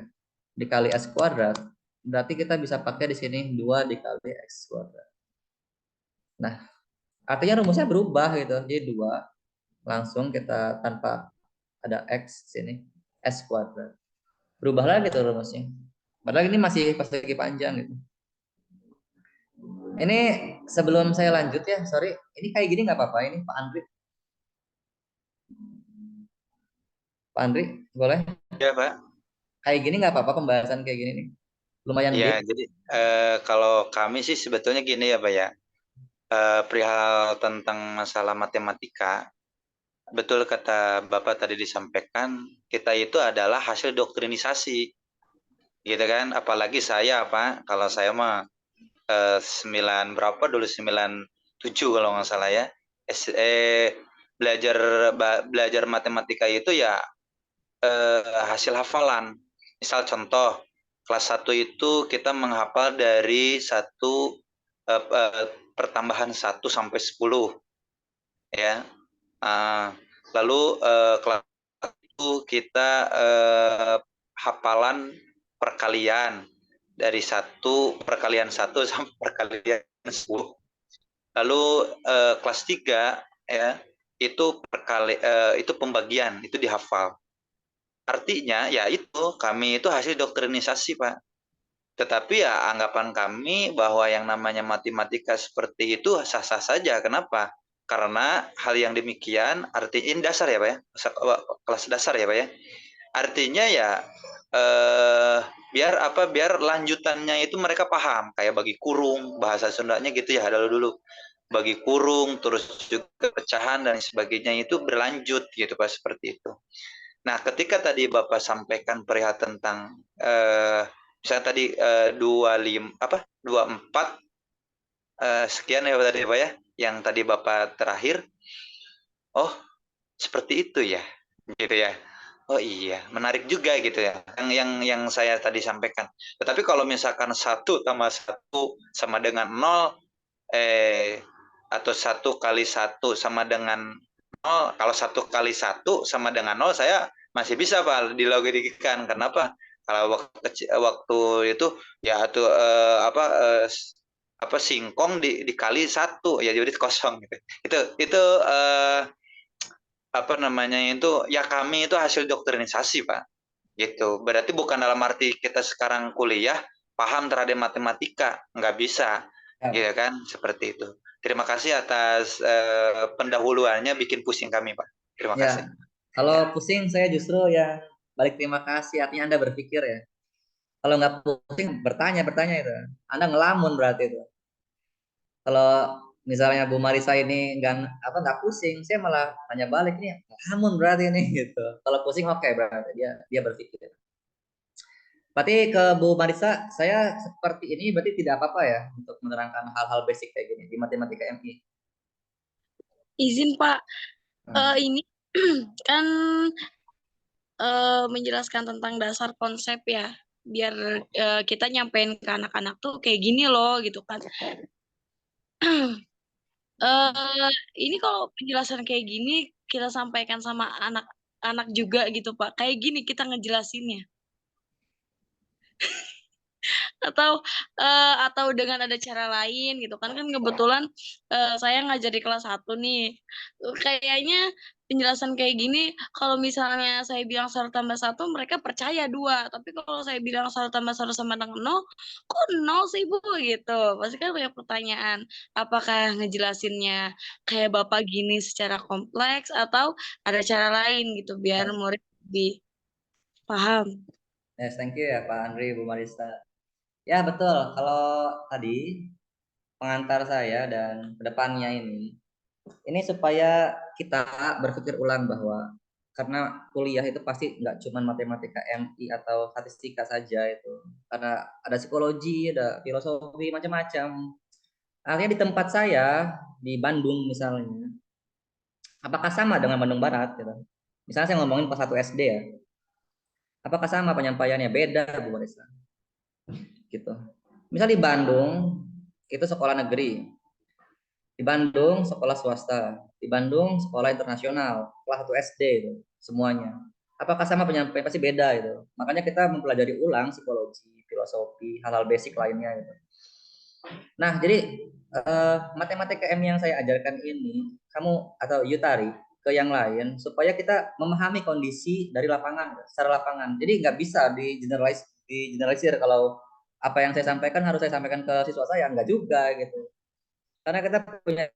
Speaker 1: Dikali S kuadrat. Berarti kita bisa pakai di sini 2 dikali X kuadrat. Nah, artinya rumusnya berubah gitu. Jadi 2 langsung kita tanpa ada X sini. S kuadrat. Berubah lagi tuh rumusnya. Padahal ini masih persegi panjang gitu. Ini sebelum saya lanjut ya, sorry. Ini kayak gini nggak apa-apa ini Pak Andri. Pak Andri, boleh?
Speaker 4: Ya, Pak.
Speaker 1: Kayak gini nggak apa-apa pembahasan kayak gini nih. Lumayan
Speaker 4: Ya,
Speaker 1: deep.
Speaker 4: jadi kalau kami sih sebetulnya gini ya, Pak ya. Perihal tentang masalah matematika, betul kata Bapak tadi disampaikan, kita itu adalah hasil doktrinisasi, gitu kan? Apalagi saya, Pak, kalau saya mah 9 berapa dulu 97 kalau nggak salah ya. Belajar belajar matematika itu ya hasil hafalan. Misal contoh, kelas 1 itu kita menghafal dari pertambahan 1 sampai 10 ya. Lalu kelas itu kita hafalan perkalian dari perkalian 1 sampai perkalian 10. Lalu kelas 3 ya itu pembagian, itu dihafal. Artinya ya itu kami itu hasil doktrinisasi, Pak. Tetapi ya anggapan kami bahwa yang namanya matematika seperti itu sah-sah saja. Kenapa? Karena hal yang demikian artinya dasar ya, Pak ya. Kelas dasar ya, Pak ya. Artinya ya biar lanjutannya itu mereka paham, kayak bagi kurung, bahasa Sundanya gitu ya dulu bagi kurung, terus juga pecahan dan sebagainya itu berlanjut gitu Pak, seperti itu. Nah, ketika tadi Bapak sampaikan perihal tentang misalnya tadi 24 sekian ya tadi Pak ya, yang tadi Bapak terakhir. Oh, seperti itu ya. Gitu ya. Oh iya, menarik juga gitu ya. Yang saya tadi sampaikan. Tetapi kalau misalkan 1 tambah 1 sama dengan 0 atau 1 kali 1 sama dengan 0, kalau 1 kali 1 sama dengan 0 saya masih bisa Pak dilogikan. Kenapa? Kalau waktu itu ya itu singkong dikali 1 ya jadi kosong gitu. Itu apa namanya itu ya kami itu hasil doktrinisasi Pak. Gitu. Berarti bukan dalam arti kita sekarang kuliah paham terhadap matematika, nggak bisa.
Speaker 1: Ya.
Speaker 4: Gitu kan? Seperti itu. Terima kasih atas pendahuluannya bikin pusing kami, Pak. Terima kasih.
Speaker 1: Ya. Kalau pusing saya justru yang balik terima kasih. Artinya Anda berpikir ya. Kalau nggak pusing bertanya itu. Anda ngelamun berarti itu. Kalau misalnya Bu Marisa ini nggak pusing, saya malah tanya balik nih, ngelamun berarti ini gitu. Kalau pusing oke berarti dia berpikir. Berarti ke Bu Marisa, saya seperti ini berarti tidak apa-apa ya untuk menerangkan hal-hal basic kayak gini di matematika MI.
Speaker 5: Izin Pak, ini kan menjelaskan tentang dasar konsep ya, biar kita nyampein ke anak-anak tuh kayak gini loh gitu kan. Ini kalau penjelasan kayak gini kita sampaikan sama anak-anak juga gitu Pak. Kayak gini kita ngejelasinnya. atau dengan ada cara lain gitu kan. Kan kebetulan saya ngajar di kelas 1 nih. Kayaknya penjelasan kayak gini kalau misalnya saya bilang 1+1 mereka percaya 2, tapi kalau saya bilang 1+1 sama dengan 0, kok 0 sih Bu gitu. Pasti kan banyak pertanyaan. Apakah ngejelasinnya kayak Bapak gini secara kompleks atau ada cara lain gitu biar murid lebih paham.
Speaker 1: Yes, thank you ya Pak Andri, Bu Marista. Ya betul, kalau tadi pengantar saya dan kedepannya ini supaya kita berpikir ulang bahwa karena kuliah itu pasti nggak cuma matematika MI atau statistika saja itu, karena ada psikologi, ada filosofi, macam-macam. Artinya di tempat saya di Bandung misalnya, apakah sama dengan Bandung Barat gitu? Misalnya saya ngomongin pas 1 SD ya, apakah sama penyampaiannya? Beda Bu Marisa, gitu. Misal di Bandung itu sekolah negeri, di Bandung sekolah swasta, di Bandung sekolah internasional, kelas 1 SD itu semuanya. Apakah sama penyampaian? Pasti beda itu. Makanya kita mempelajari ulang psikologi, filosofi, hal-hal basic lainnya gitu. Nah, jadi matematika M yang saya ajarkan ini kamu atau Yutari ke yang lain supaya kita memahami kondisi dari lapangan, secara lapangan. Jadi nggak bisa di generalisir kalau apa yang saya sampaikan harus saya sampaikan ke siswa saya, nggak juga gitu. Karena kita punya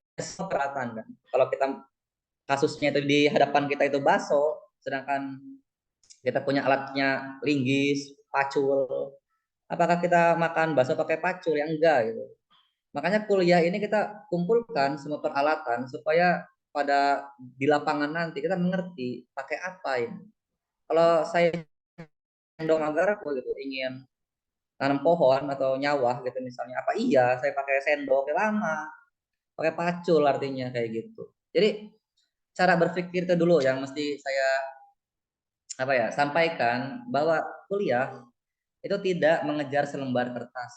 Speaker 1: peralatan kan. Kalau kita kasusnya itu di hadapan kita itu bakso, sedangkan kita punya alatnya linggis, pacul. Apakah kita makan bakso pakai pacul? Ya enggak gitu. Makanya kuliah ini kita kumpulkan semua peralatan supaya pada di lapangan nanti kita mengerti pakai apa ini. Kalau saya sendok agar aku gitu ingin tanam pohon atau nyawah gitu misalnya, apa iya saya pakai sendok? Ya lama, pakai pacul artinya kayak gitu. Jadi cara berpikir itu dulu yang mesti saya sampaikan, bahwa kuliah itu tidak mengejar selembar kertas.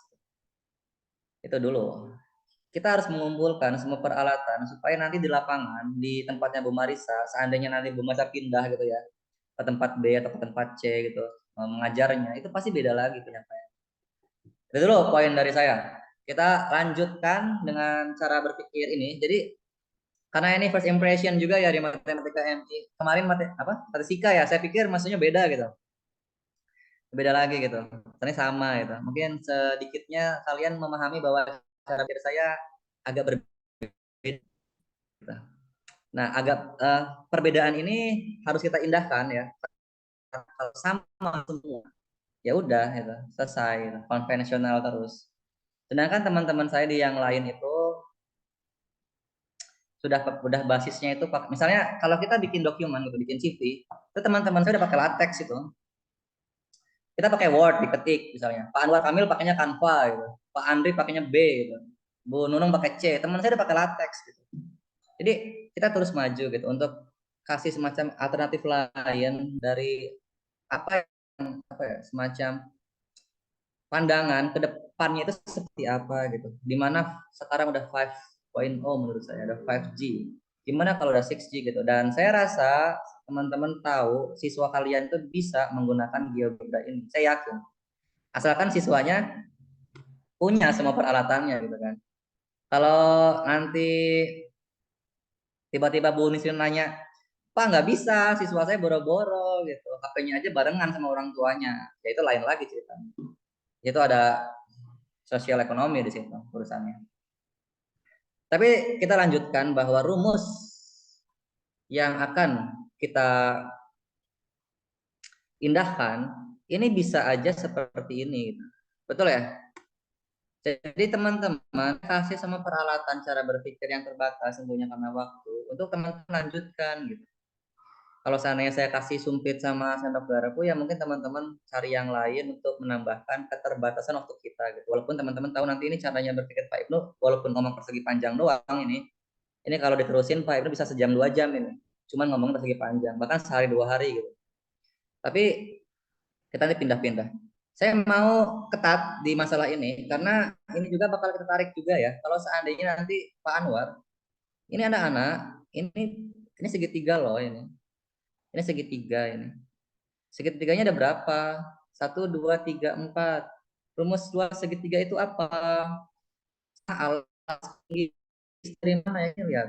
Speaker 1: Itu dulu. Kita harus mengumpulkan semua peralatan supaya nanti di lapangan di tempatnya Bu Marisa, seandainya nanti Bu Marisa pindah gitu ya ke tempat B atau ke tempat C gitu mengajarnya, itu pasti beda lagi penyampaian. Itu dulu poin dari saya. Kita lanjutkan dengan cara berpikir ini. Jadi karena ini first impression juga ya di matematika MI. Kemarin statistika ya, saya pikir maksudnya beda gitu. Beda lagi gitu. Ternyata sama gitu. Mungkin sedikitnya kalian memahami bahwa cara pikir saya agak berbeda. Nah, perbedaan ini harus kita indahkan ya. Kalau sama semua, ya udah gitu, selesai gitu. Konvensional terus. Sedangkan teman-teman saya di yang lain itu sudah basisnya itu misalnya kalau kita bikin dokumen gitu, bikin CV, itu teman-teman saya udah pakai latex itu. Kita pakai Word diketik misalnya. Pak Anwar Kamil pakainya Canva gitu. Pak Andri pakainya B gitu. Bu Nunung pakai C. Teman saya udah pakai latex gitu. Jadi kita terus maju gitu untuk kasih semacam alternatif lain dari semacam pandangan ke depannya itu seperti apa gitu. Dimana sekarang udah 5.0 menurut saya, ada 5G. Gimana kalau udah 6G gitu. Dan saya rasa teman-teman tahu siswa kalian itu bisa menggunakan GeoGebra ini. Saya yakin. Asalkan siswanya punya semua peralatannya gitu kan. Kalau nanti tiba-tiba Bu Nisrin nanya, Pak nggak bisa, siswa saya boro-boro gitu, HP-nya aja barengan sama orang tuanya, ya itu lain lagi ceritanya. Itu ada sosial ekonomi di situ urusannya. Tapi kita lanjutkan bahwa rumus yang akan kita indahkan ini bisa aja seperti ini, betul ya? Jadi teman-teman kasih sama peralatan cara berpikir yang terbatas tentunya karena waktu untuk teman-teman lanjutkan gitu. Kalau seandainya saya kasih sumpit sama sendok garpu ya mungkin teman-teman cari yang lain untuk menambahkan keterbatasan waktu kita gitu. Walaupun teman-teman tahu nanti ini caranya berpikir Pak Ibnu, walaupun ngomong persegi panjang doang ini kalau diterusin Pak Ibnu bisa sejam 2 jam ini. Cuman ngomong persegi panjang, bahkan sehari 2 hari gitu. Tapi kita nanti pindah-pindah. Saya mau ketat di masalah ini karena ini juga bakal kita tarik juga ya. Kalau seandainya nanti Pak Anwar, ini anak-anak, ini segitiga loh ini. Ini segitiga ini. Segitiganya ada berapa? 1, 2, 3, 4. rumus luas segitiga itu apa? Alas tinggi dari mana ya? Lihat.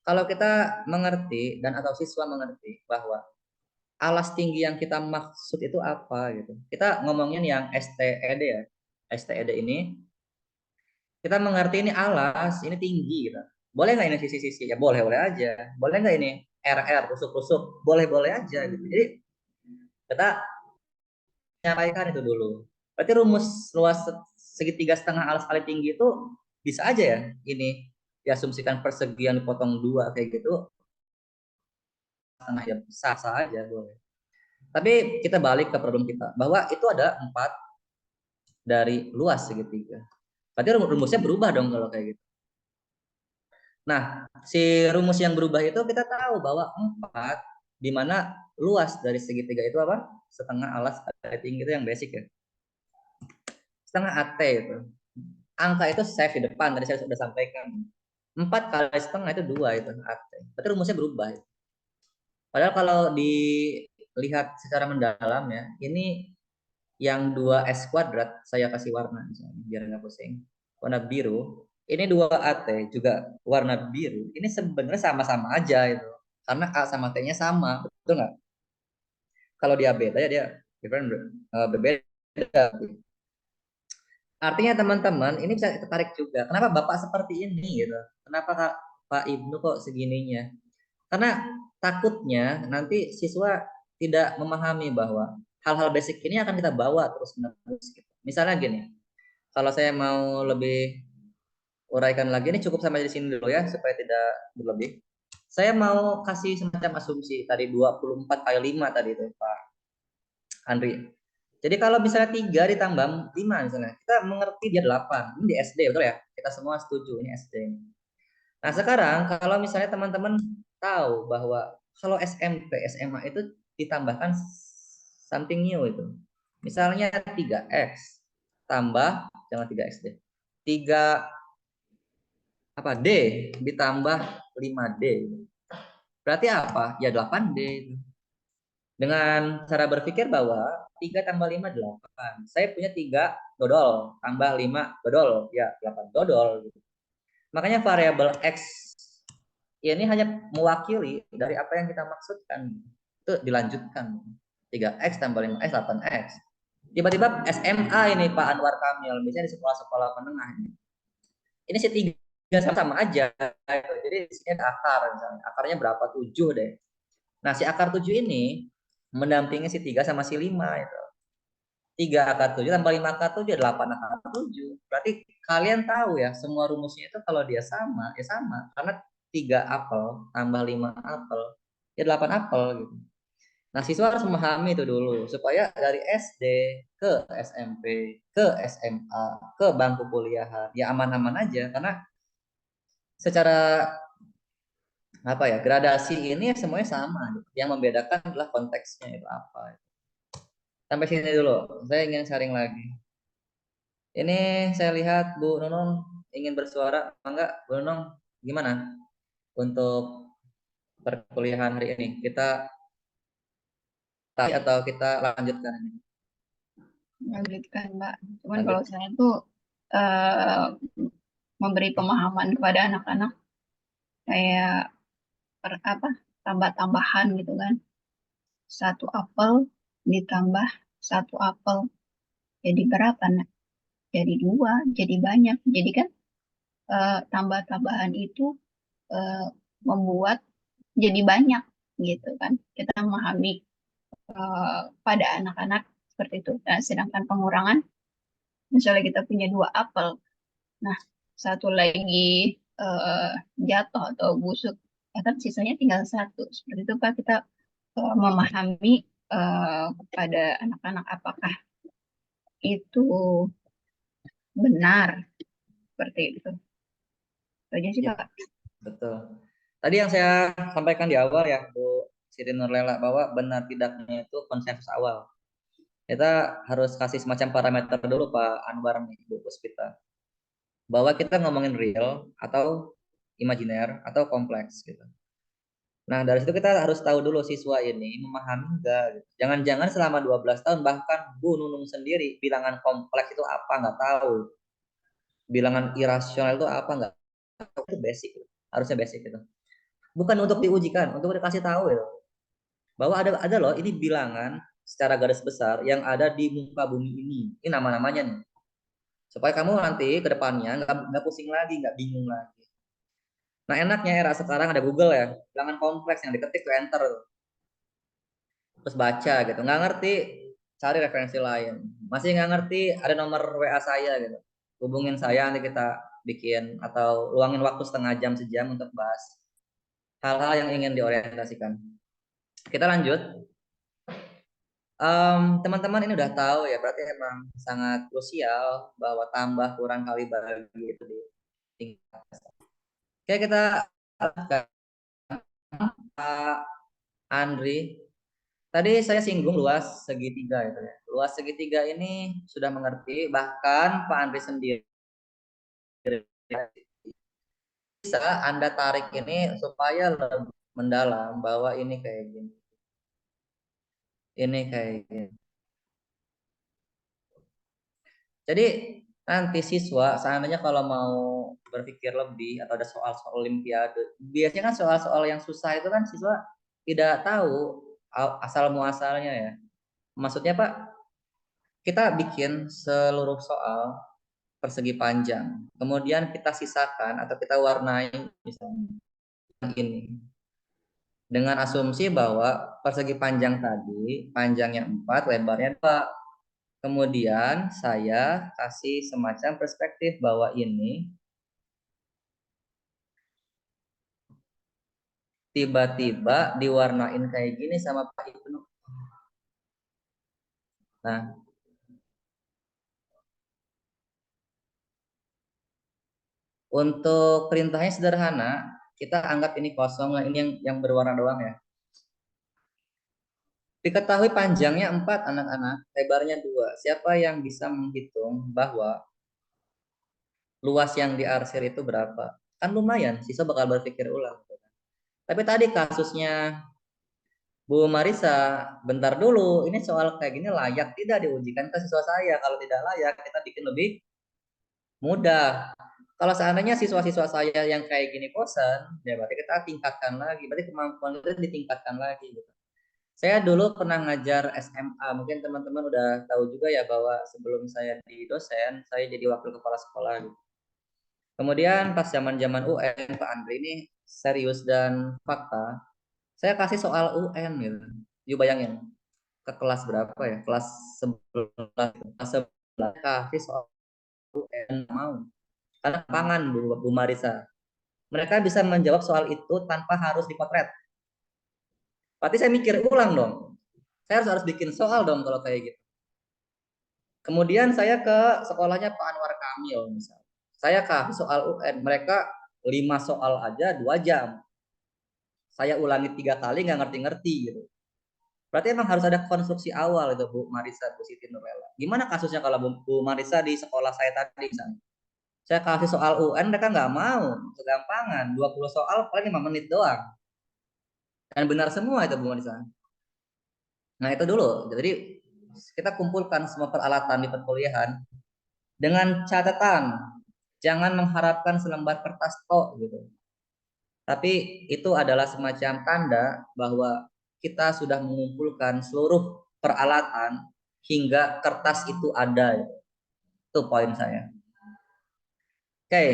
Speaker 1: Kalau kita mengerti dan atau siswa mengerti bahwa alas tinggi yang kita maksud itu apa gitu. Kita ngomongin yang STED ya. STED ini kita mengerti ini alas, ini tinggi gitu. Boleh nggak ini sisi-sisi? Ya boleh-boleh aja. Boleh nggak ini RR, rusuk-rusuk? Boleh-boleh aja gitu. Jadi kita menyampaikan itu dulu. Berarti rumus luas segitiga setengah alas kali tinggi itu bisa aja ya ini diasumsikan persegi yang dipotong dua kayak gitu setengah ya sah-sah aja boleh. Tapi kita balik ke problem kita bahwa itu ada 4 dari luas segitiga. Berarti rumusnya berubah dong kalau kayak gitu. Nah, si rumus yang berubah itu kita tahu bahwa 4 di mana luas dari segitiga itu apa? Setengah alas kali tinggi itu yang basic ya. Setengah AT itu. Angka itu save di depan tadi saya sudah sampaikan. 4 kali setengah itu 2 itu AT. Berarti rumusnya berubah. Padahal kalau dilihat secara mendalam ya, ini yang 2S kuadrat saya kasih warna misalnya, biar nggak pusing. Warna biru. Ini 2AT juga warna biru. Ini sebenarnya sama-sama aja itu. Karena A sama T-nya sama, betul nggak? Kalau dia beda ya dia berbeda. Artinya teman-teman ini bisa tertarik juga. Kenapa Bapak seperti ini gitu? Kenapa Pak Ibnu kok segininya? Karena takutnya nanti siswa tidak memahami bahwa hal-hal basic ini akan kita bawa terus menerus. Gitu. Misalnya gini, kalau saya mau lebih uraikan lagi, ini cukup sampai di sini dulu ya supaya tidak berlebih. Saya mau kasih semacam asumsi tadi 24 kali 5 tadi itu Pak Andri. Jadi kalau misalnya 3 ditambah 5 misalnya, kita mengerti dia 8. Ini di SD betul ya? Kita semua setuju ini SD. Nah, sekarang kalau misalnya teman-teman tahu bahwa kalau SMP, SMA itu ditambahkan something new itu. Misalnya 3X tambah jangan 3X deh. 3 apa D ditambah 5D. Berarti apa? Ya 8D. Dengan cara berpikir bahwa 3 tambah 5 8. Saya punya 3 dodol tambah 5 dodol, ya 8 dodol. Makanya variabel X ini hanya mewakili dari apa yang kita maksudkan. Itu dilanjutkan. 3X tambah 5X 8X. Tiba-tiba SMA ini Pak Anwar Kamil, misalnya di sekolah-sekolah menengah ini. Ini si 3 sama aja. Jadi di sini ada akar misalnya. Akarnya berapa? 7 deh. Nah, si akar 7 ini mendampingi si 3 sama si 5 itu. 3 akar 7 tambah 5 akar 7 8 akar 7. Berarti kalian tahu ya, semua rumusnya itu kalau dia sama, ya sama. Karena 3 apel tambah 5 apel, ya 8 apel gitu. Nah, siswa harus memahami itu dulu supaya dari SD ke SMP, ke SMA, ke bangku kuliahan ya aman-aman aja karena secara apa ya gradasi ini semuanya sama gitu. Yang membedakan adalah konteksnya itu apa. Sampai sini dulu. Saya ingin sharing lagi. Ini saya lihat Bu Nunung ingin bersuara, enggak? Bu Nunung gimana untuk perkuliahan hari ini? Kita atau kita lanjutkan ini?
Speaker 3: Lanjutkan, Mbak. Cuman
Speaker 1: Lanjut.
Speaker 3: kalau saya tuh memberi pemahaman kepada anak-anak kayak tambah-tambahan gitu kan. 1 apel ditambah 1 apel jadi berapa? Nah, jadi 2, jadi banyak. Jadi kan tambah-tambahan itu membuat jadi banyak gitu kan. Kita memahami pada anak-anak seperti itu. Nah, sedangkan pengurangan, misalnya kita punya 2 apel, nah satu lagi jatuh atau busuk, ya kan sisanya tinggal 1. Seperti itu Pak, kita memahami kepada anak-anak apakah itu benar seperti itu. Itu aja sih
Speaker 1: Ya,
Speaker 3: Pak.
Speaker 1: betul. Tadi yang saya sampaikan di awal ya Bu Siti Nurlela bahwa benar tidaknya itu konsensus awal. Kita harus kasih semacam parameter dulu Pak Anwar nih Bu Puspita. Bahwa kita ngomongin real atau imajiner atau kompleks gitu. Nah, dari situ kita harus tahu dulu siswa ini memahami enggak gitu. Jangan-jangan selama 12 tahun bahkan Bu Nunung sendiri bilangan kompleks itu apa nggak tahu. Bilangan irasional itu apa nggak tahu. Itu basic. Harusnya basic itu. Bukan untuk diujikan, untuk dikasih tahu ya. Bahwa ada loh ini bilangan secara garis besar yang ada di muka bumi ini. Ini nama-namanya nih. Supaya kamu nanti ke depannya nggak pusing lagi, nggak bingung lagi. Nah, enaknya era sekarang ada Google ya. Bilangan kompleks yang diketik tuh enter tuh. Terus baca gitu, nggak ngerti cari referensi lain, masih nggak ngerti ada nomor WA saya gitu, hubungin saya nanti kita bikin atau luangin waktu setengah jam sejam untuk bahas hal-hal yang ingin diorientasikan. Kita lanjut. Teman-teman ini udah tahu ya, berarti emang sangat krusial bahwa tambah kurang kali bagi itu di tingkat. Oke, kita Pak Andri. Tadi saya singgung luas segitiga itu ya. Luas segitiga ini sudah mengerti, bahkan Pak Andri sendiri bisa Anda tarik ini supaya lebih mendalam bahwa ini kayak gini. Ini kayak gini. Jadi nanti siswa seandainya kalau mau berpikir lebih atau ada soal-soal olimpiade, biasanya kan soal-soal yang susah itu kan siswa tidak tahu asal muasalnya ya. Maksudnya Pak, kita bikin seluruh soal persegi panjang. Kemudian kita sisakan atau kita warnai misalnya ini dengan asumsi bahwa persegi panjang tadi panjangnya 4, lebarnya 2. Kemudian saya kasih semacam perspektif bahwa ini tiba-tiba diwarnain kayak gini sama Pak Ibnu. Nah, untuk perintahnya sederhana, kita anggap ini kosong, ini yang berwarna doang ya. Diketahui panjangnya 4 anak-anak, lebarnya 2. Siapa yang bisa menghitung bahwa luas yang diarsir itu berapa? Kan lumayan, siswa bakal berpikir ulang. Tapi tadi kasusnya Bu Marisa, bentar dulu, ini soal kayak gini layak tidak diujikan ke siswa saya? Kalau tidak layak, kita bikin lebih mudah. Kalau seandainya siswa-siswa saya yang kayak gini bosan, ya berarti kita tingkatkan lagi, berarti kemampuan kita ditingkatkan lagi. Gitu. Saya dulu pernah ngajar SMA, mungkin teman-teman udah tahu juga ya bahwa sebelum saya di dosen, saya jadi wakil kepala sekolah. Gitu. Kemudian pas zaman-zaman UN, Pak Andri ini serius dan fakta, saya kasih soal UN gitu. Yuk bayangin, ke kelas berapa ya? Kelas 11, kelas 11 kasih soal UN mau. Karena pangan Bu Marisa. Mereka bisa menjawab soal itu tanpa harus dipotret. Berarti saya mikir ulang dong. Saya harus bikin soal dong kalau kayak gitu. Kemudian saya ke sekolahnya Pak Anwar Kamil misalnya. Saya kasih soal UN, mereka 5 soal aja 2 jam. Saya ulangi 3 kali nggak ngerti-ngerti gitu. Berarti emang harus ada konstruksi awal itu Bu Marisa, Bu Siti Nurlela. Gimana kasusnya kalau Bu Marisa di sekolah saya tadi misalnya? Saya kasih soal UN mereka nggak mau, segampangan 20 soal paling 5 menit doang. Dan benar semua itu Bu Marisa. Nah itu dulu. Jadi kita kumpulkan semua peralatan di perkuliahan dengan catatan jangan mengharapkan selembar kertas tok gitu. Tapi itu adalah semacam tanda bahwa kita sudah mengumpulkan seluruh peralatan hingga kertas itu ada. Itu poin saya. Oke,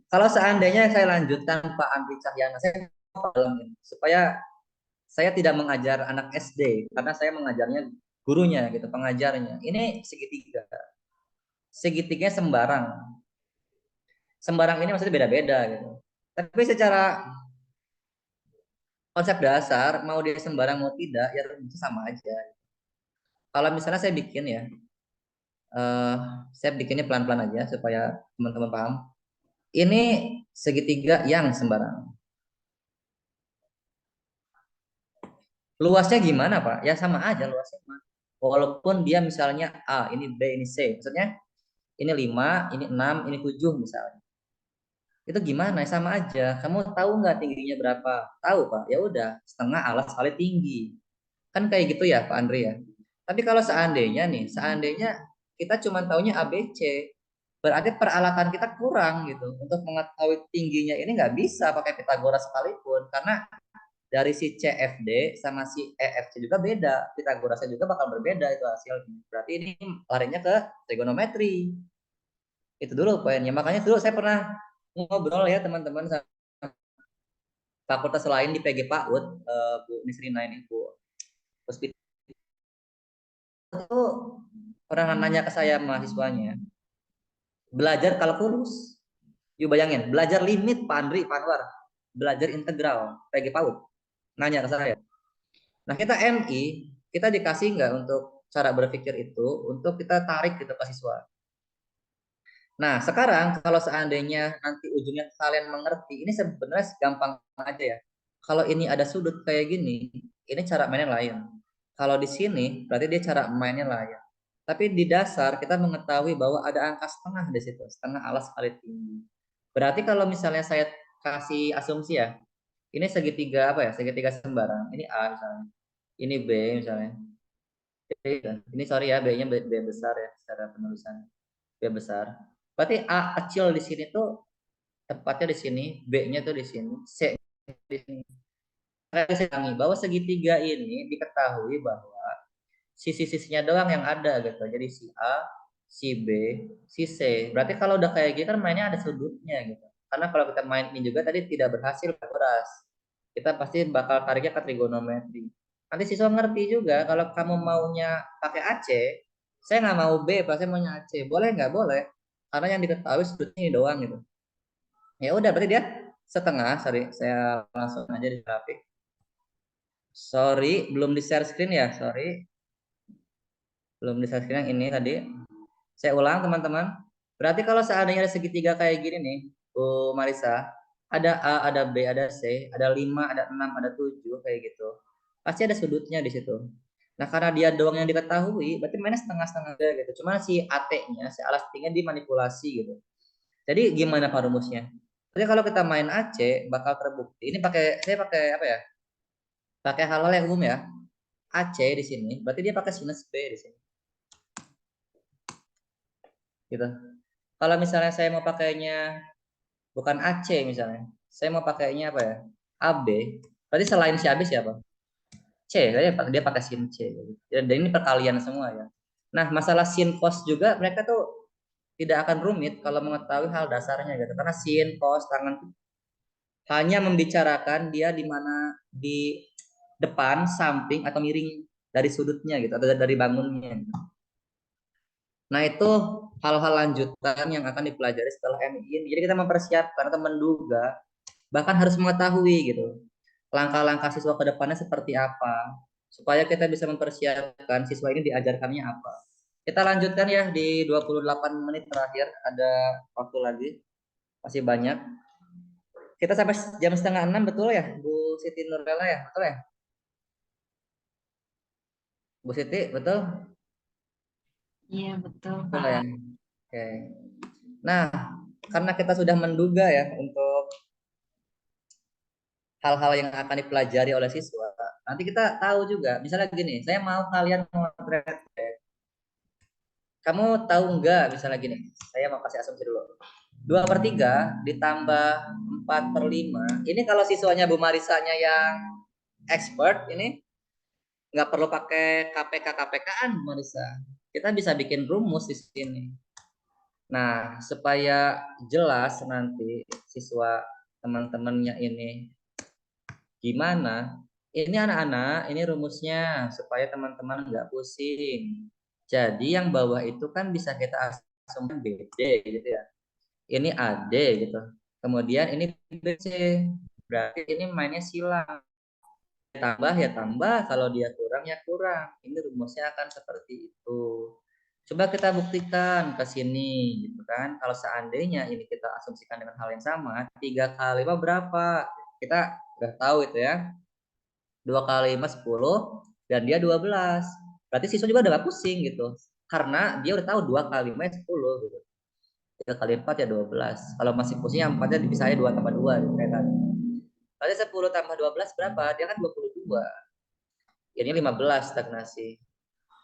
Speaker 1: kalau seandainya saya lanjutkan Pak Andri Cahyana, saya supaya saya tidak mengajar anak SD karena saya mengajarnya gurunya gitu, pengajarnya. Ini segitiga. Segitiganya sembarang. Sembarang ini maksudnya beda-beda gitu. Tapi secara konsep dasar mau dia sembarang mau tidak ya itu sama aja. Kalau misalnya saya bikin ya, saya bikinnya pelan-pelan aja supaya teman-teman paham. Ini segitiga yang sembarang. Luasnya gimana Pak? Ya sama aja luasnya. Walaupun dia misalnya A, ini B, ini C. Maksudnya ini 5, ini 6, ini 7 misalnya. Itu gimana? Sama aja. Kamu tahu nggak tingginya berapa? Tahu, Pak. Ya udah, setengah alas kali tinggi. Kan kayak gitu ya, Pak Andri ya. Tapi kalau seandainya nih, seandainya kita cuma taunya ABC, berarti peralatan kita kurang gitu. Untuk mengetahui tingginya ini nggak bisa pakai Pitagoras sekalipun. Karena dari si CFD sama si EFC juga beda. Pitagorasnya juga bakal berbeda itu hasilnya. Berarti ini larinya ke trigonometri. Itu dulu poinnya. Makanya dulu saya pernah ngobrol ya teman-teman sama fakultas lain di PG PAUD, Bu Nisrina ini, Bu Puspita itu pernah nanya ke saya mahasiswanya, belajar kalkulus. Yuk bayangin, belajar limit Pak Andri, Pak Anwar, belajar integral PG PAUD. Nanya ke saya. Nah kita MI, kita dikasih nggak untuk cara berpikir itu, untuk kita tarik gitu ke siswa. Nah, sekarang kalau seandainya nanti ujungnya kalian mengerti, ini sebenarnya gampang aja ya. Kalau ini ada sudut kayak gini, ini cara mainnya lain. Kalau di sini, berarti dia cara mainnya lain. Tapi di dasar kita mengetahui bahwa ada angka setengah di situ, setengah alas kali tinggi. Berarti kalau misalnya saya kasih asumsi ya, ini segitiga apa ya? Segitiga sembarang. Ini A misalnya, ini B misalnya. Ini sorry ya, B-nya B besar ya secara penulisan. B besar. Berarti A kecil di sini tuh tepatnya di sini, B-nya tuh di sini, C di sini. Bahwa segitiga ini diketahui bahwa sisi-sisinya doang yang ada gitu. Jadi si A, si B, si C. Berarti kalau udah kayak gitu kan mainnya ada sudutnya gitu. Karena kalau kita main ini juga tadi tidak berhasil beras. Kita pasti bakal tariknya ke trigonometri. Nanti siswa ngerti juga kalau kamu maunya pakai AC, saya nggak mau B, pasti maunya AC. Boleh nggak? Boleh. Karena yang diketahui sudutnya ini doang gitu. Ya udah berarti dia setengah. Sorry, saya langsung aja di grafik. Sorry, belum di share screen ya. Sorry, belum di share screen yang ini tadi. Saya ulang teman-teman. Berarti kalau seandainya ada segitiga kayak gini nih, Bu Marisa, ada A, ada B, ada C, ada 5, ada 6, ada 7 kayak gitu. Pasti ada sudutnya di situ. Nah, karena dia doang yang diketahui, berarti mainnya setengah-setengah gitu. Cuma si AT-nya, si alas tingginya dimanipulasi gitu. Jadi gimana Pak rumusnya? Jadi kalau kita main AC bakal terbukti. Ini saya pakai apa ya? Pakai hal-hal yang umum ya. AC di sini, berarti dia pakai sinus B di sini. Gitu. Kalau misalnya saya mau pakainya bukan AC misalnya, saya mau pakainya apa ya? AB. Berarti selain si AB siapa? C, dia pakai sin C. Dan ini perkalian semua ya. Nah, masalah sin cos juga mereka tuh tidak akan rumit kalau mengetahui hal dasarnya gitu. Karena sin cos tangan hanya membicarakan dia di mana di depan, samping atau miring dari sudutnya gitu atau dari bangunnya. Gitu. Nah itu hal-hal lanjutan yang akan dipelajari setelah MI ini. Jadi kita mempersiapkan atau menduga, bahkan harus mengetahui gitu langkah-langkah siswa ke depannya seperti apa supaya kita bisa mempersiapkan siswa ini diajarkannya apa. Kita lanjutkan ya di 28 menit terakhir, ada waktu lagi masih banyak. Kita sampai jam setengah 6 betul ya, Bu Siti Nurlela ya, betul ya? Bu Siti, betul?
Speaker 6: Iya, betul,
Speaker 1: Betul
Speaker 6: Pak.
Speaker 1: ya. Oke. Nah, karena kita sudah menduga ya untuk hal-hal yang akan dipelajari oleh siswa, nanti kita tahu juga, misalnya gini, saya mau kalian memotret, kamu tahu nggak, misalnya gini, saya mau kasih asumsi dulu, 2/3 ditambah 4/5, ini kalau siswanya Bu Marisanya yang expert, ini nggak perlu pakai KPK-KPK-an Bu Marisa, kita bisa bikin rumus di sini. Nah, supaya jelas nanti siswa teman-temannya ini gimana? Ini anak-anak, ini rumusnya supaya teman-teman nggak pusing. Jadi yang bawah itu kan bisa kita asumsikan BD gitu ya. Ini AD gitu. Kemudian ini BC. Berarti ini mainnya silang. Tambah ya tambah, kalau dia kurang ya kurang. Ini rumusnya akan seperti itu. Coba kita buktikan ke sini gitu kan. Kalau seandainya ini kita asumsikan dengan hal yang sama, 3 kali 5 berapa? Kita udah tahu itu ya. 2 kali 5 10 dan dia 12. Berarti siswa juga udah gak pusing gitu. Karena dia udah tahu 2 kali 5 10 gitu. 3 kali 4 ya 12. Kalau masih pusingnya 4-nya dipisahin 2 tambah 2 gitu, kayak tadi. Kali 10 tambah 12 berapa? Dia kan 22. Ini 15 stagnasi.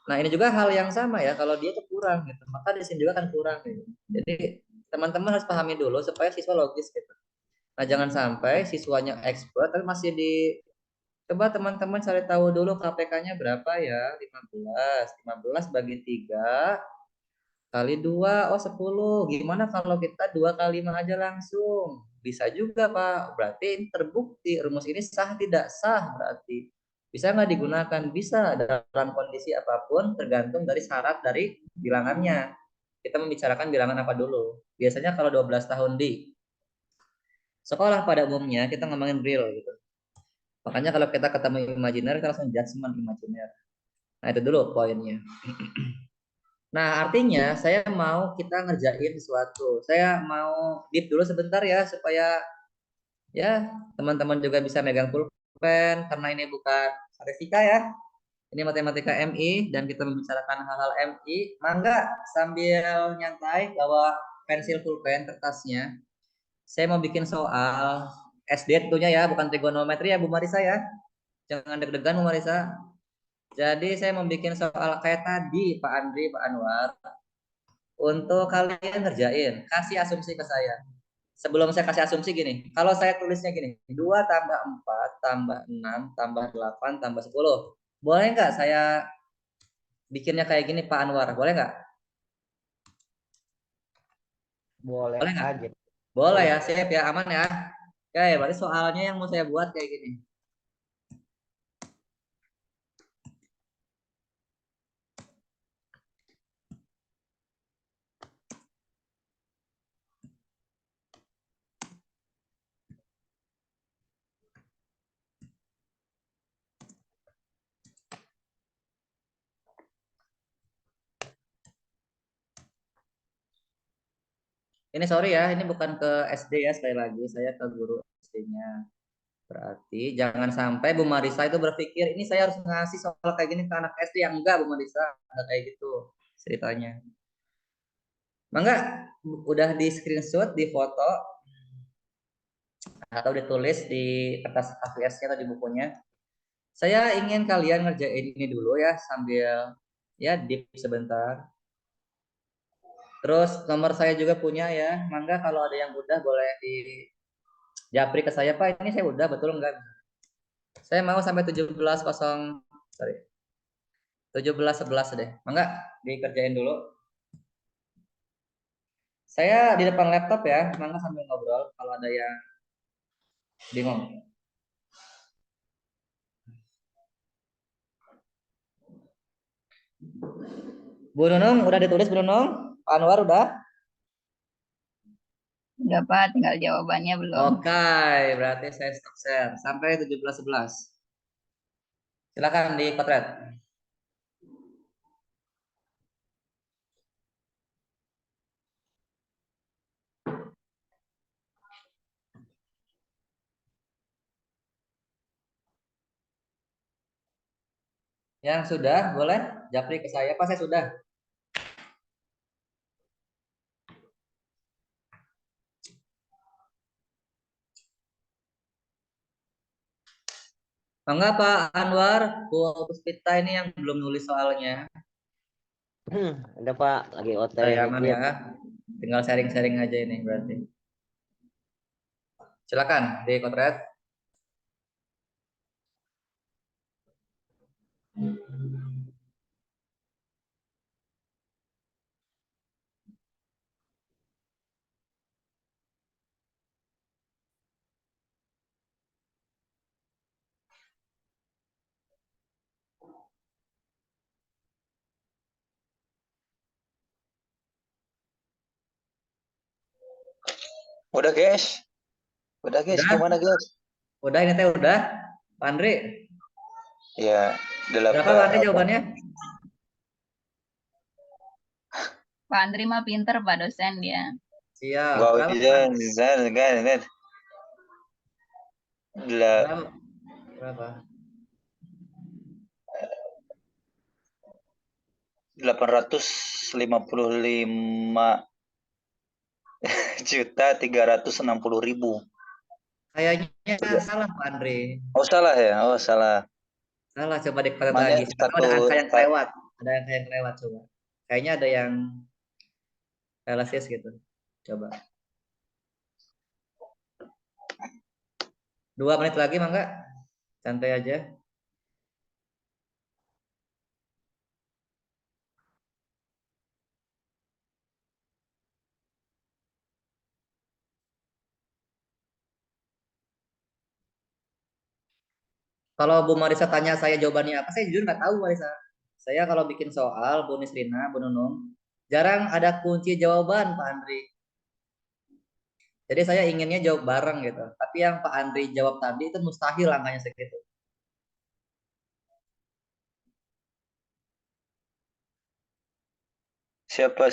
Speaker 1: Nah, ini juga hal yang sama ya, kalau dia tuh kurang gitu, maka di sini juga kan kurang gitu. Jadi teman-teman harus pahami dulu supaya siswa logis gitu. Nah, jangan sampai siswanya expert tapi masih di coba teman-teman cari tahu dulu KPK-nya berapa ya? 15. 15 bagi 3 kali 2, oh 10. Gimana kalau kita 2 kali 5 aja langsung? Bisa juga, Pak. Berarti ini terbukti rumus ini sah tidak sah berarti. Bisa nggak digunakan? Bisa dalam kondisi apapun tergantung dari syarat dari bilangannya. Kita membicarakan bilangan apa dulu. Biasanya kalau 12 tahun di sekolah pada umumnya kita ngomongin real gitu. Makanya kalau kita ketemu imajiner kita langsung judgement imajiner. Nah, itu dulu poinnya. Nah, artinya saya mau kita ngerjain sesuatu. Saya mau deep dulu sebentar ya supaya ya teman-teman juga bisa megang pulpen karena ini bukan statistika ya. Ini matematika MI dan kita membicarakan hal-hal MI. Mangga sambil nyantai bawa pensil pulpen kertasnya. Saya mau bikin soal SD tentunya ya, bukan trigonometri ya Bu Marisa ya. Jangan deg-degan Bu Marisa. Jadi saya mau bikin soal kayak tadi Pak Andri, Pak Anwar. Untuk kalian ngerjain, kasih asumsi ke saya. Sebelum saya kasih asumsi gini, kalau saya tulisnya gini, 2 tambah 4 tambah 6 tambah 8 tambah 10. Boleh nggak saya bikinnya kayak gini Pak Anwar? Boleh nggak?
Speaker 2: Boleh
Speaker 1: Boleh nggak?
Speaker 2: aja.
Speaker 1: Boleh
Speaker 2: Boleh.
Speaker 1: ya, siap ya, aman ya. Oke, berarti soalnya yang mau saya buat kayak gini. Ini sorry ya, ini bukan ke SD ya, sekali lagi saya ke guru SD-nya. Berarti jangan sampai Bu Marisa itu berpikir ini saya harus ngasih soal kayak gini ke anak SD yang enggak Bu Marisa, ada kayak gitu ceritanya. Mangga udah di screenshot, di foto atau ditulis di kertas HVS-nya atau di bukunya. Saya ingin kalian ngerjain ini dulu ya sambil ya deep sebentar. Terus nomor saya juga punya ya. Mangga kalau ada yang udah boleh di japri ke saya, Pak. Ini saya udah betul enggak? Saya mau sampai 17.0 sorry. 17.11 deh. Mangga dikerjain dulu. Saya di depan laptop ya, mangga sambil ngobrol kalau ada yang bingung. Bu Nunung udah ditulis Bu Nunung? Pak Anwar udah?
Speaker 3: Udah Pak, tinggal jawabannya belum.
Speaker 1: Oke, berarti saya stop share sampai 17.11. Silakan di potret. Yang sudah boleh japri ke saya. Pak, saya sudah. Enggak Pak Anwar, Bu Puspita ini yang belum nulis soalnya.
Speaker 2: Ada Pak, lagi
Speaker 1: Dari
Speaker 2: OTW
Speaker 1: aman
Speaker 2: dia.
Speaker 1: ya. Tinggal sharing-sharing aja ini berarti. Silakan di potret.
Speaker 4: Udah guys. Udah guys,
Speaker 1: Udah?
Speaker 4: gimana guys?
Speaker 1: Udah ini teh udah. Pak Andri,
Speaker 4: Ya,
Speaker 1: berapa Pak Andri jawabannya?
Speaker 3: Pak Andri mah pinter Pak dosen dia.
Speaker 1: Siap.
Speaker 4: Wow,
Speaker 1: Berapa? Berapa? Berapa?
Speaker 4: 855 4.360.000.
Speaker 1: Kayaknya salah Pak Andre.
Speaker 4: Oh salah ya? Oh salah.
Speaker 1: Salah, coba dikatat
Speaker 4: Makanya
Speaker 1: lagi. Siapa tahu ada angka yang kelewat. Ada angka yang kelewat coba. Kayaknya ada yang realistis gitu. Coba. 2 menit lagi Mangga. Santai aja. Kalau Bu Marisa tanya saya jawabannya apa, saya jujur nggak tahu Marisa. Saya kalau bikin soal, Bu Nisrina, Bu Nunung, jarang ada kunci jawaban Pak Andri. Jadi saya inginnya jawab bareng gitu. Tapi yang Pak Andri jawab tadi itu mustahil angkanya segitu.
Speaker 4: Siapa?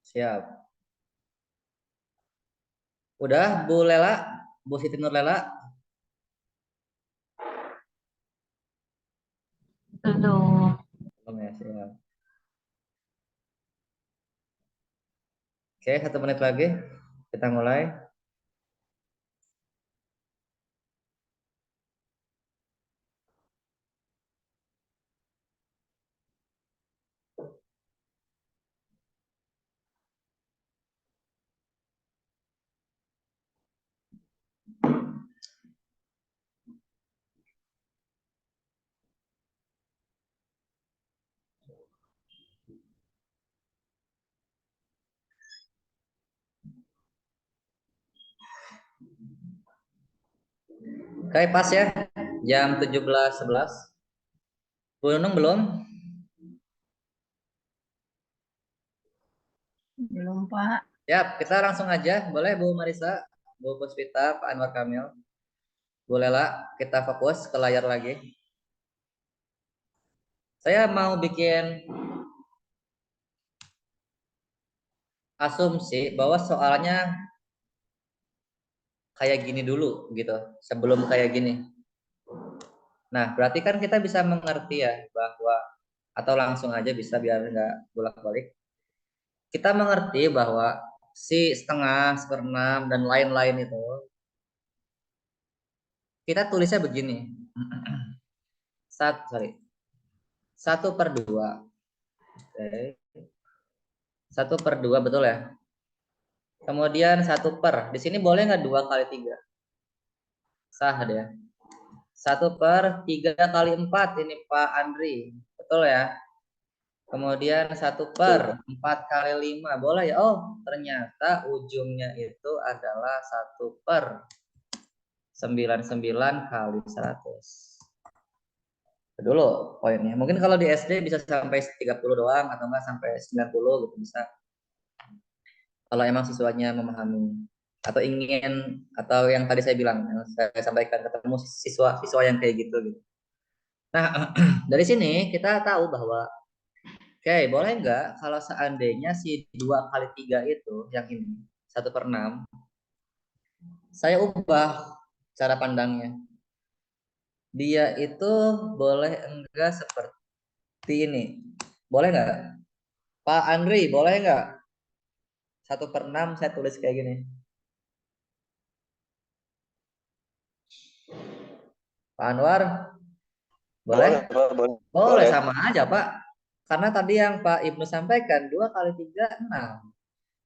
Speaker 1: Siap. Udah Bu Lela, Bu Siti Nur Lela.
Speaker 6: Belum.
Speaker 1: Belum ya, siap. Oke, 1 menit lagi. Kita mulai. Oke, pas ya. Jam 17.11. Bu Nunung belum?
Speaker 3: Belum, Pak.
Speaker 1: Siap, kita langsung aja. Boleh Bu Marisa, Bu Puspita, Pak Anwar Kamil. Bu Lela, kita fokus ke layar lagi. Saya mau bikin asumsi bahwa soalnya kayak gini dulu gitu, sebelum kayak gini. Nah, berarti kan kita bisa mengerti ya bahwa, atau langsung aja bisa biar nggak bolak-balik. Kita mengerti bahwa si setengah, seperenam, dan lain-lain itu, kita tulisnya begini. 1/2. Oke. 1/2 betul ya. Kemudian 1/. Di sini boleh nggak 2 kali 3? Sah deh. 1/3 kali 4 ini Pak Andri, betul ya. Kemudian 1/4 kali 5 boleh ya. Oh ternyata ujungnya itu adalah 1/99 kali 100. Dulu poinnya. Mungkin kalau di SD bisa sampai 30 doang atau enggak sampai 90 gitu bisa. Kalau emang siswanya memahami atau ingin, atau yang tadi saya bilang, yang saya sampaikan, ketemu siswa yang kayak gitu. Nah, dari sini kita tahu bahwa, oke, boleh nggak kalau seandainya si 2 kali 3 itu, yang ini, 1/6, saya ubah cara pandangnya. Dia itu boleh enggak seperti ini. Boleh nggak? Pak Andri, boleh nggak? 1/6 saya tulis kayak gini. Pak Anwar, boleh?
Speaker 4: Boleh.
Speaker 1: Boleh, sama aja Pak. Karena tadi yang Pak Ibnu sampaikan, 2 kali 3, 6.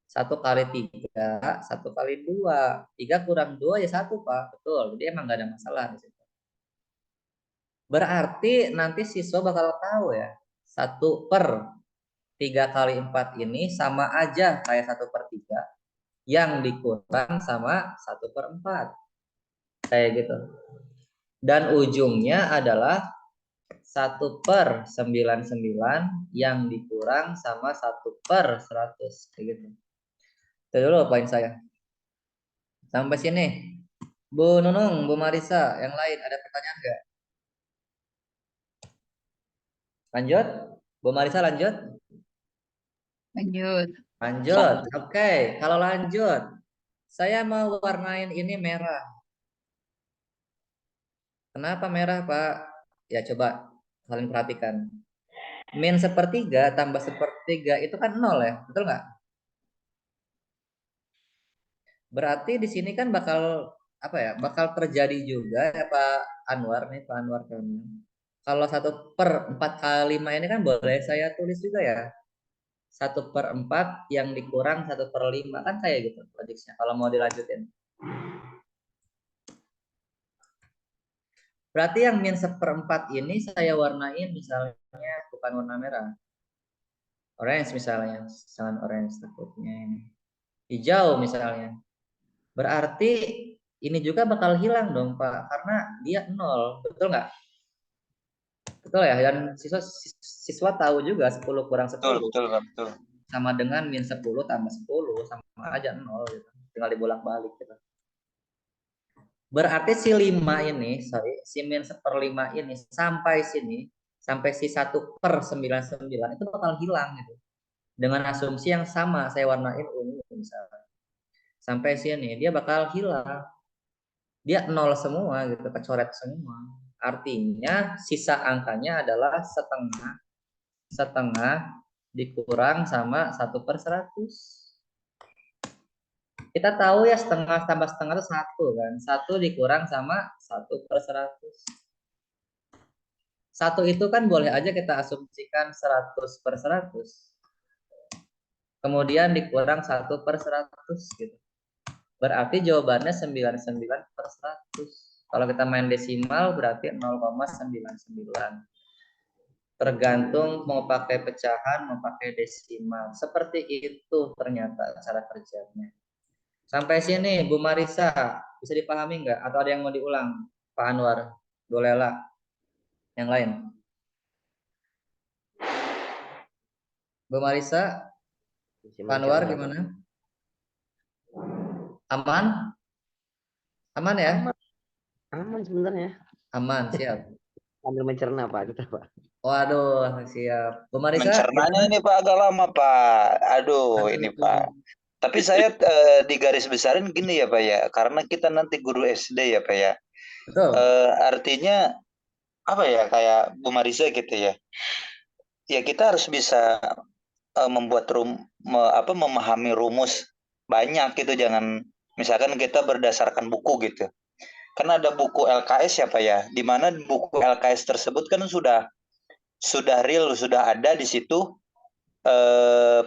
Speaker 1: 1 kali 3, 1 kali 2. 3 kurang 2 ya 1 Pak. Betul, jadi emang nggak ada masalah di situ. Berarti nanti siswa bakal tahu ya, 1/3 kali 4 ini sama aja kayak 1/3 yang dikurang sama 1/4. Kayak gitu. Dan ujungnya adalah 1/99 yang dikurang sama 1/100. Kayak gitu. Itu dulu poin saya. Sampai sini. Bu Nunung, Bu Marisa, yang lain ada pertanyaan nggak? Lanjut? Bu Marisa lanjut?
Speaker 3: Lanjut.
Speaker 1: Lanjut. Oke, kalau lanjut, saya mau warnain ini merah. Kenapa merah, Pak? Ya coba kalian perhatikan. Min 1/3 tambah 1/3 itu kan 0 ya, betul nggak? Berarti di sini kan bakal apa ya? Bakal terjadi juga ya Pak Anwar nih, Pak Anwar Kamil. Kalau 1/4 kali 5 ini kan boleh saya tulis juga ya. 1/4 yang dikurang 1/5 kan kayak gitu logiknya. Kalau mau dilanjutin. Berarti yang -1/4 ini saya warnain misalnya bukan warna merah. Orange misalnya. Sangat orange takutnya ini. Hijau misalnya. Berarti ini juga bakal hilang dong Pak. Karena dia 0. Betul nggak? Betul ya? Dan siswa tahu juga 10 kurang
Speaker 4: Betul,
Speaker 1: 10
Speaker 4: betul, Pak, betul.
Speaker 1: sama dengan -10 tambah 10 sama aja 0 gitu. Tinggal dibolak-balik gitu. Berarti si 5 ini, sorry, si -1/5 ini sampai sini, sampai si 1/99 itu bakal hilang gitu. Dengan asumsi yang sama, saya warnain ungu misalnya. Sampai sini, dia bakal hilang. Dia 0 semua gitu, kecoret semua. Artinya sisa angkanya adalah setengah dikurang sama 1/100. Kita tahu ya setengah tambah setengah itu 1 kan. 1 dikurang sama 1/100. 1 itu kan boleh aja kita asumsikan 100/100. Kemudian dikurang 1/100 gitu. Berarti jawabannya 99/100. Kalau kita main desimal berarti 0,99. Tergantung mau pakai pecahan, mau pakai desimal. Seperti itu ternyata cara kerjanya. Sampai sini Bu Marisa, bisa dipahami nggak? Atau ada yang mau diulang? Pak Anwar, Bu Lela, yang lain. Bu Marisa, Pak Anwar gimana? Aman? Aman ya?
Speaker 2: Aman sebenarnya.
Speaker 1: Aman, siap.
Speaker 2: Sambil mencerna Pak kita Pak.
Speaker 1: Waduh, siap. Bu Marisa,
Speaker 4: Mencernanya
Speaker 1: gimana?
Speaker 4: ini Pak agak lama Pak. Aduh, ini Pak. Tapi saya di garis besarin gini ya Pak ya, karena kita nanti guru SD ya Pak ya.
Speaker 1: Betul.
Speaker 4: Artinya apa ya, kayak Bu Marisa gitu ya. Ya kita harus bisa membuat memahami rumus banyak gitu, jangan misalkan kita berdasarkan buku gitu. Karena ada buku LKS ya Pak ya, di mana buku LKS tersebut kan sudah real, sudah ada di situ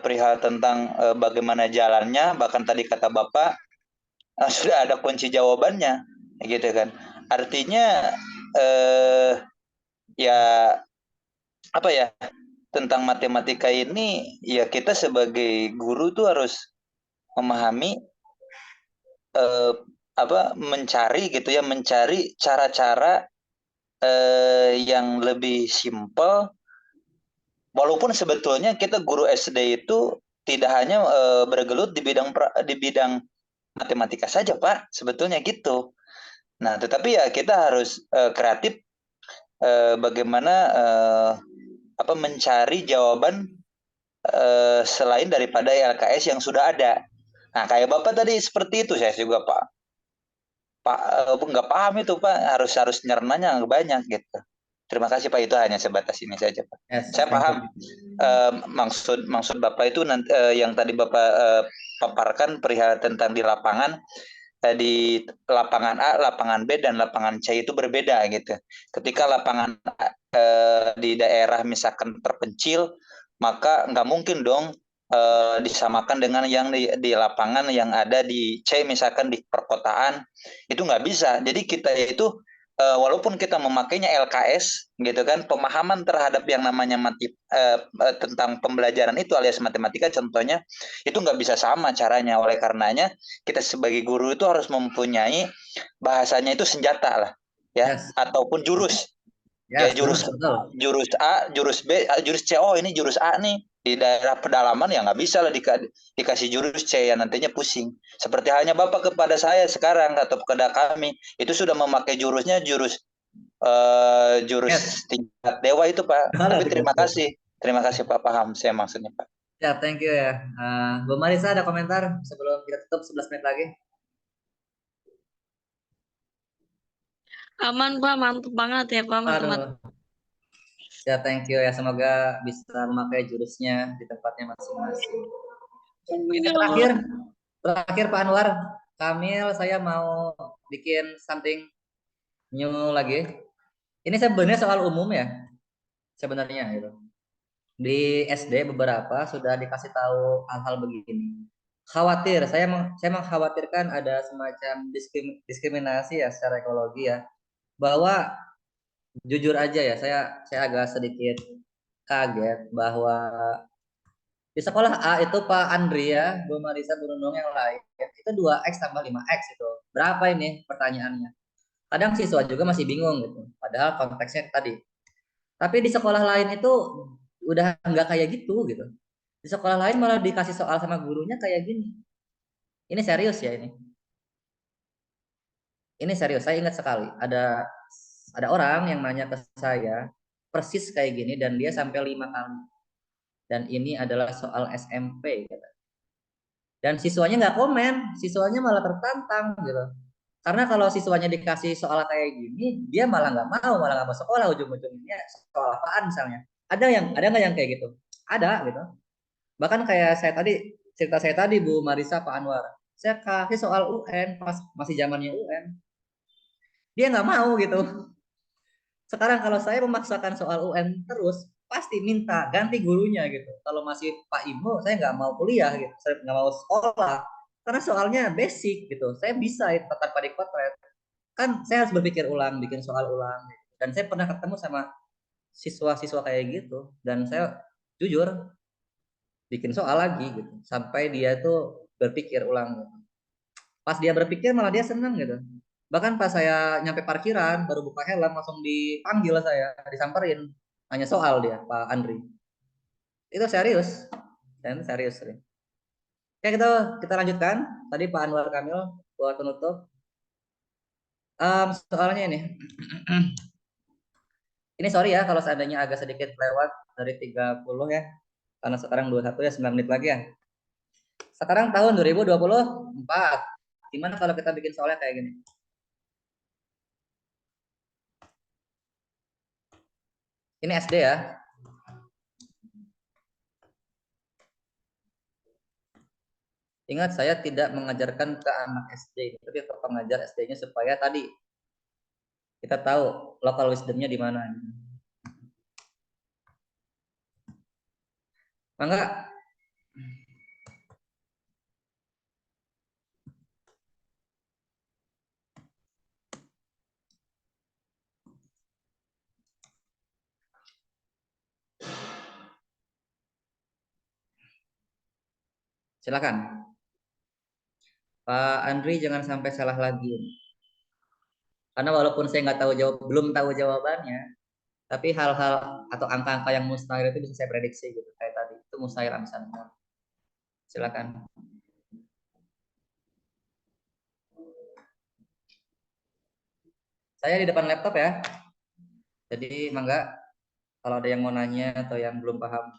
Speaker 4: perihal tentang bagaimana jalannya, bahkan tadi kata Bapak sudah ada kunci jawabannya, gitu kan. Artinya ya apa ya, tentang matematika ini ya kita sebagai guru tuh harus memahami mencari gitu ya, mencari cara-cara yang lebih simpel. Walaupun sebetulnya kita guru SD itu tidak hanya bergelut di bidang matematika saja, Pak. Sebetulnya gitu. Nah, tetapi ya kita harus kreatif bagaimana mencari jawaban selain daripada LKS yang sudah ada. Nah, kayak Bapak tadi seperti itu, saya juga nggak paham itu, Pak. Harus nyernanya banyak gitu. Terima kasih Pak, itu hanya sebatas ini saja Pak.
Speaker 1: Yes,
Speaker 4: Saya paham maksud Bapak itu nanti, yang tadi Bapak paparkan perihal tentang di lapangan, di lapangan A, lapangan B, dan lapangan C itu berbeda gitu. Ketika lapangan di daerah misalkan terpencil, maka nggak mungkin dong disamakan dengan yang di lapangan yang ada di C, misalkan di perkotaan, itu nggak bisa. Jadi kita itu walaupun kita memakainya LKS gitu kan, pemahaman terhadap yang namanya tentang pembelajaran itu alias matematika contohnya, itu nggak bisa sama caranya. Oleh karenanya kita sebagai guru itu harus mempunyai bahasanya itu senjata lah ya,
Speaker 1: yes,
Speaker 4: ataupun jurus. Ya
Speaker 1: yes, betul.
Speaker 4: jurus A, jurus B, jurus C. Oh, ini jurus A nih. Di daerah pedalaman ya nggak bisa lah dikasih jurus C, yang nantinya pusing. Seperti halnya Bapak kepada saya sekarang atau kepada kami, itu sudah memakai jurus
Speaker 1: Yes.
Speaker 4: tingkat dewa itu Pak.
Speaker 1: Halo,
Speaker 4: Tapi terima kasih Pak, paham saya maksudnya Pak.
Speaker 1: ya, thank you ya. Bu Marisa ada komentar sebelum kita tutup 11 menit lagi?
Speaker 5: Aman Pak, mantap banget ya Pak matematika.
Speaker 1: Aduh. Ya, thank you ya. Semoga bisa memakai jurusnya di tempatnya masing-masing. Ini terakhir Pak Anwar. Kamil, saya mau bikin something new lagi. Ini sebenarnya soal umum ya, sebenarnya gitu. Di SD beberapa sudah dikasih tahu hal-hal begini. Khawatir, saya mengkhawatirkan ada semacam diskriminasi ya secara ekologi ya. Bahwa jujur aja ya, saya agak sedikit kaget bahwa di sekolah A itu Pak Andri ya, Bu Marisa, Bu Nunung yang lain, itu 2X tambah 5X itu. Berapa ini pertanyaannya? Kadang siswa juga masih bingung gitu. Padahal konteksnya tadi. Tapi di sekolah lain itu udah nggak kayak gitu gitu. Di sekolah lain malah dikasih soal sama gurunya kayak gini. Ini serius ya ini. Ini serius. Saya ingat sekali. Ada orang yang nanya ke saya persis kayak gini dan dia sampai 5 kali. Dan ini adalah soal SMP. Gitu. Dan siswanya nggak komen, siswanya malah tertantang gitu. Karena kalau siswanya dikasih soal kayak gini, dia malah nggak mau sekolah ujung-ujungnya soal apaan misalnya. Ada nggak yang kayak gitu? Ada gitu. Bahkan kayak cerita saya tadi Bu Marisa Pak Anwar, saya kasih soal UN pas masih zamannya UN, dia nggak mau gitu. Sekarang kalau saya memaksakan soal UN terus, pasti minta ganti gurunya gitu. Kalau masih Pak Imo, saya nggak mau kuliah gitu, saya nggak mau sekolah karena soalnya basic gitu. Saya bisa itu tanpa dipotret. Kan saya harus berpikir ulang, bikin soal ulang. Gitu. Dan saya pernah ketemu sama siswa-siswa kayak gitu. Dan saya jujur bikin soal lagi gitu. Sampai dia tuh berpikir ulang. Gitu. Pas dia berpikir malah dia seneng gitu. Bahkan pas saya nyampe parkiran, baru buka helm, langsung dipanggil saya, disamperin. Hanya soal dia, Pak Andri. Itu serius. Dan serius. Oke, kita lanjutkan. Tadi Pak Anwar Kamil buat penutup. Soalnya ini. Ini sorry ya kalau seandainya agak sedikit lewat dari 30 ya. Karena sekarang 21 ya, 9 menit lagi ya. Sekarang tahun 2024. Gimana kalau kita bikin soalnya kayak gini? Ini SD ya. Ingat saya tidak mengajarkan ke anak SD, tapi ke pengajar SD-nya supaya tadi kita tahu local wisdomnya di mana. Mangga. Silakan. Pak Andri jangan sampai salah lagi. Karena walaupun saya nggak tahu belum tahu jawabannya, tapi hal-hal atau angka-angka yang mustahil itu bisa saya prediksi gitu. Kayak tadi itu mustahil misalnya. Silakan. Saya di depan laptop ya. Jadi mangga kalau ada yang mau nanya atau yang belum paham.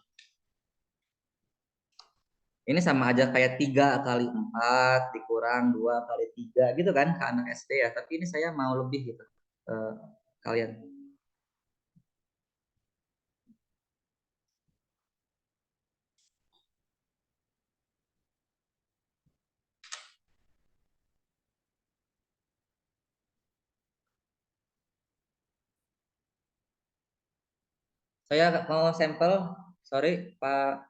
Speaker 1: Ini sama aja kayak 3 kali 4 dikurang 2 kali 3 gitu kan ke anak SD ya. Tapi ini saya mau lebih gitu. Kalian. Saya mau sampel. Sorry Pak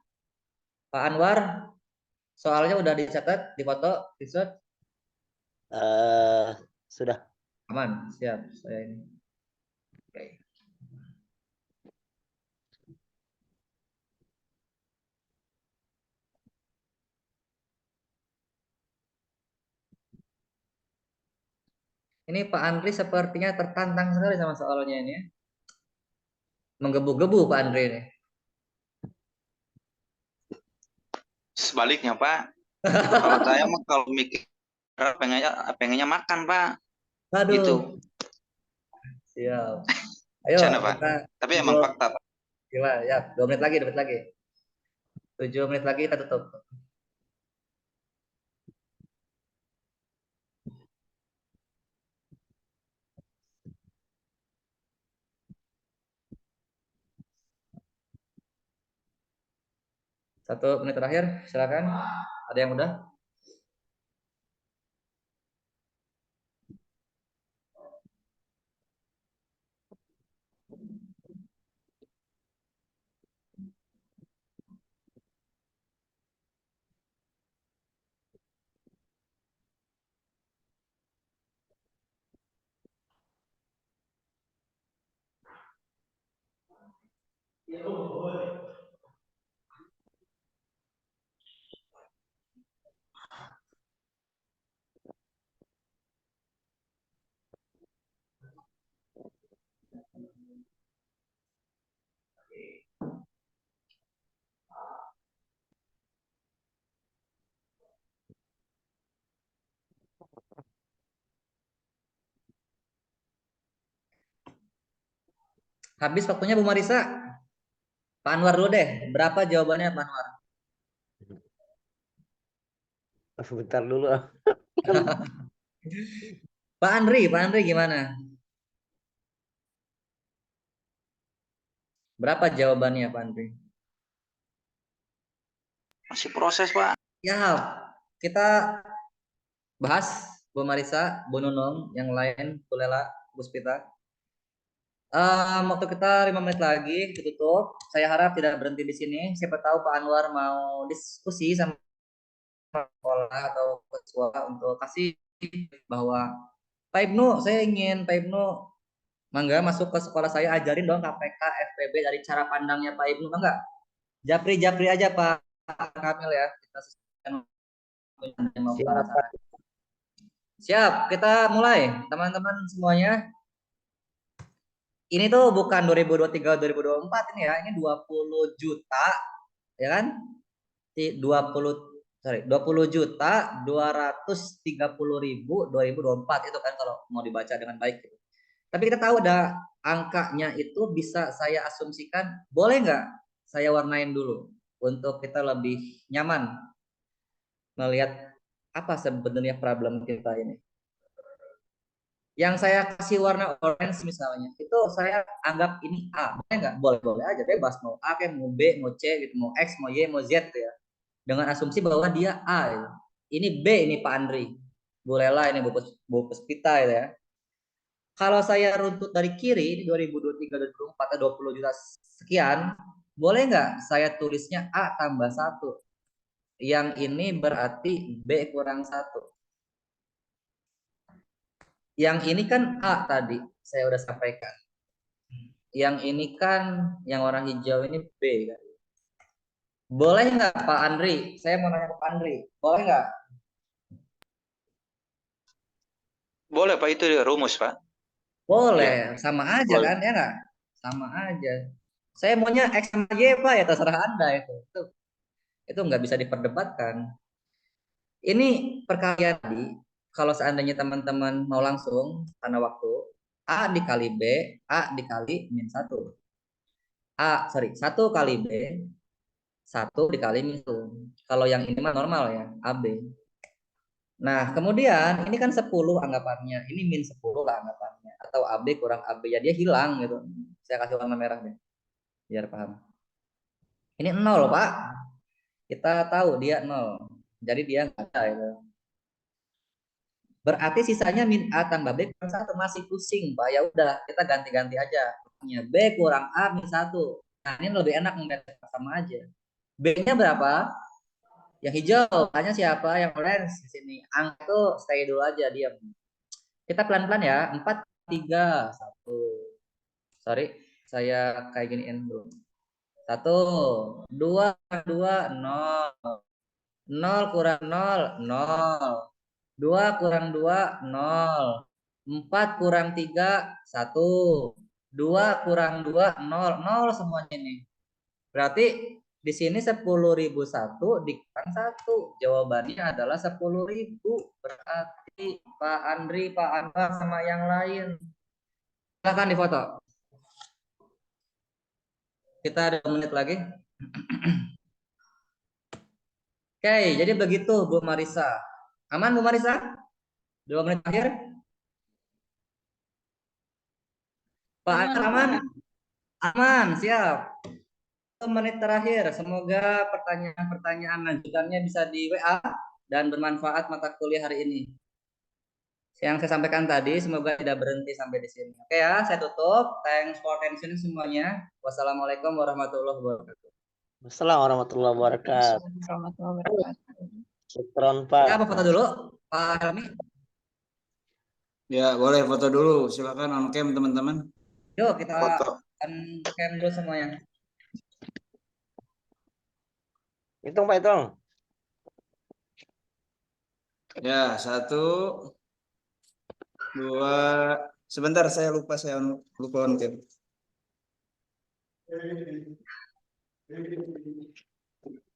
Speaker 1: Anwar. Soalnya udah dicatat, difoto, di shot.
Speaker 2: Sudah.
Speaker 1: Aman, siap. Saya ini. Oke. Ini Pak Andri sepertinya tertantang sekali sama soalnya ini ya. Menggebu-gebu Pak Andri ini.
Speaker 4: Sebaliknya, Pak. Kalau saya mah kalau mikir pengennya makan, Pak.
Speaker 1: Aduh,
Speaker 4: Gitu.
Speaker 1: siap. Ayo
Speaker 4: Cana, Pak.
Speaker 1: kita
Speaker 4: Tapi emang fakta, Pak.
Speaker 1: gimana? Ya, 2 menit lagi, 2 menit lagi. 7 menit lagi kita tutup. Satu menit terakhir, silakan. Ada yang udah? Habis waktunya Bu Marisa. Pak Anwar dulu deh. Berapa jawabannya Pak Anwar?
Speaker 2: Sebentar dulu.
Speaker 1: Pak Andri gimana? Berapa jawabannya Pak Andri?
Speaker 4: Masih proses, Pak.
Speaker 1: Ya, kita bahas Bu Marisa, Bu Nunung, yang lain, Bu Lela, Bu Spita. Waktu kita 5 menit lagi ditutup. Saya harap tidak berhenti di sini. Siapa tahu Pak Anwar mau diskusi sama sekolah atau ketua untuk kasih bahwa Pak Ibnu, saya ingin Pak Ibnu mangga masuk ke sekolah saya, ajarin dong KPK, FPB dari cara pandangnya Pak Ibnu, enggak? Japri aja Pak Kamil ya. Kita mau ke arah sana. Siap, kita mulai teman-teman semuanya. Ini tuh bukan 2023 2024 ini ya, ini 20 juta ya kan? 20 juta 230.000 2024 itu kan kalau mau dibaca dengan baik gitu. Tapi kita tahu ada angkanya itu bisa saya asumsikan, boleh nggak saya warnain dulu untuk kita lebih nyaman melihat apa sebenarnya problem kita ini. Yang saya kasih warna orange misalnya, itu saya anggap ini A, boleh nggak? Boleh aja, bebas mau A, kayak mau B, mau C, gitu, mau X, mau Y, mau Z ya. Dengan asumsi bahwa dia A. Ya. Ini B, ini Pak Andri. Bu Lela, ini Bu Puspita ya. Kalau saya runtut dari kiri, ini 2023, 2024, 20 juta sekian, boleh nggak saya tulisnya A tambah 1? Yang ini berarti B kurang 1. Yang ini kan A tadi, saya udah sampaikan. Yang ini kan, yang warna hijau ini B kan. Boleh nggak Pak Andri? Saya mau nanya ke Pak Andri. Boleh nggak?
Speaker 4: Boleh, Pak, itu rumus, Pak.
Speaker 1: Boleh, sama aja
Speaker 4: Boleh.
Speaker 1: kan ya nggak? Sama aja. Saya maunya X sama Y Pak, ya terserah Anda itu. Itu nggak bisa diperdebatkan. Ini perkalian tadi, kalau seandainya teman-teman mau langsung karena waktu, A dikali B, A dikali min 1. 1 kali B, 1 dikali min 1. Kalau yang ini mah normal ya, AB. Nah, kemudian ini kan 10 anggapannya, ini min 10 lah anggapannya. Atau AB kurang AB, ya dia hilang gitu. Saya kasih warna merah deh, biar paham. Ini 0 Pak, kita tahu dia 0. Jadi dia nggak ada itu. Berarti sisanya min A tambah B kurang 1, masih pusing Pak. Ya udah, kita ganti-ganti aja. B kurang A min 1. Nah, ini lebih enak membaca sama aja. B-nya berapa? Yang hijau, tanya siapa? Yang orange di sini. Angka itu stay dulu aja, diam. Kita pelan-pelan ya. 4, 3, 1. Sorry, saya kayak giniin dulu. 1, 2, 0. 0 kurang 0, 0. 2 kurang 2, 0. 4 kurang 3, 1. 2 kurang 2, 0. 0 semuanya ini. Berarti di sini 10.001 dikurang 1. Jawabannya adalah 10.000. Berarti Pak Andri, Pak Anwar, sama yang lain. Silahkan difoto. Kita ada 2 menit lagi. Oke, jadi begitu Bu Marisa. Aman Bu Marisa? 2 menit terakhir. Pak Anwar aman? Aman, siap. 1 menit terakhir. Semoga pertanyaan-pertanyaan lanjutannya bisa di WA dan bermanfaat mata kuliah hari ini. Yang saya sampaikan tadi semoga tidak berhenti sampai di sini. Oke ya, saya tutup. Thanks for attention semuanya. Wassalamualaikum warahmatullahi wabarakatuh.
Speaker 2: Assalamualaikum warahmatullahi wabarakatuh.
Speaker 3: Warahmatullahi wabarakatuh.
Speaker 2: Syukron Pak.
Speaker 1: Kita apa foto dulu, Pak Helmi?
Speaker 7: Ya, boleh foto dulu. Silakan on cam teman-teman.
Speaker 1: Yuk kita
Speaker 4: Foto.
Speaker 1: on cam dulu semuanya.
Speaker 2: Hitung Pak, hitung.
Speaker 7: Ya, 1, 2. Sebentar, saya lupa on cam.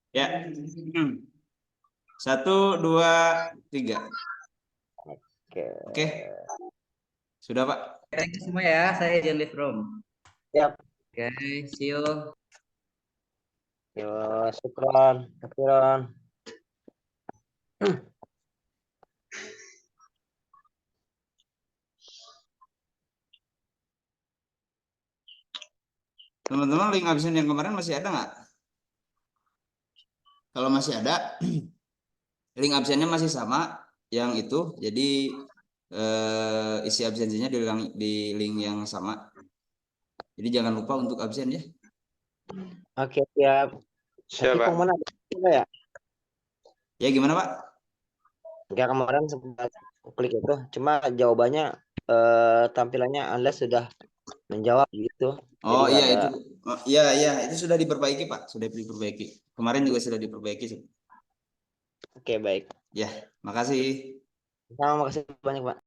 Speaker 7: Ya. 1, 2, 3.
Speaker 2: Oke.
Speaker 7: Oke. Sudah, Pak.
Speaker 1: Thank you semua ya. Saya izin leave room.
Speaker 2: Siap.
Speaker 1: Oke, see you.
Speaker 2: Yo, syukron. Syukron.
Speaker 7: Teman-teman, link absen yang kemarin masih ada nggak? Kalau masih ada, link absennya masih sama yang itu. Jadi isi absensinya di link yang sama. Jadi jangan lupa untuk absen ya.
Speaker 2: Oke, siap.
Speaker 4: Siapa?
Speaker 2: Hitung mana? Ya?
Speaker 7: Ya gimana Pak?
Speaker 2: Enggak, kemarin sempat klik itu, cuma jawabannya tampilannya Anda sudah menjawab gitu.
Speaker 7: Oh
Speaker 2: Jadi
Speaker 7: iya
Speaker 2: nggak ada.
Speaker 7: itu. Oh, iya itu sudah diperbaiki Pak, sudah diperbaiki. Kemarin juga sudah diperbaiki.
Speaker 2: Oke, baik.
Speaker 7: Ya, makasih.
Speaker 2: Sama, makasih banyak Pak.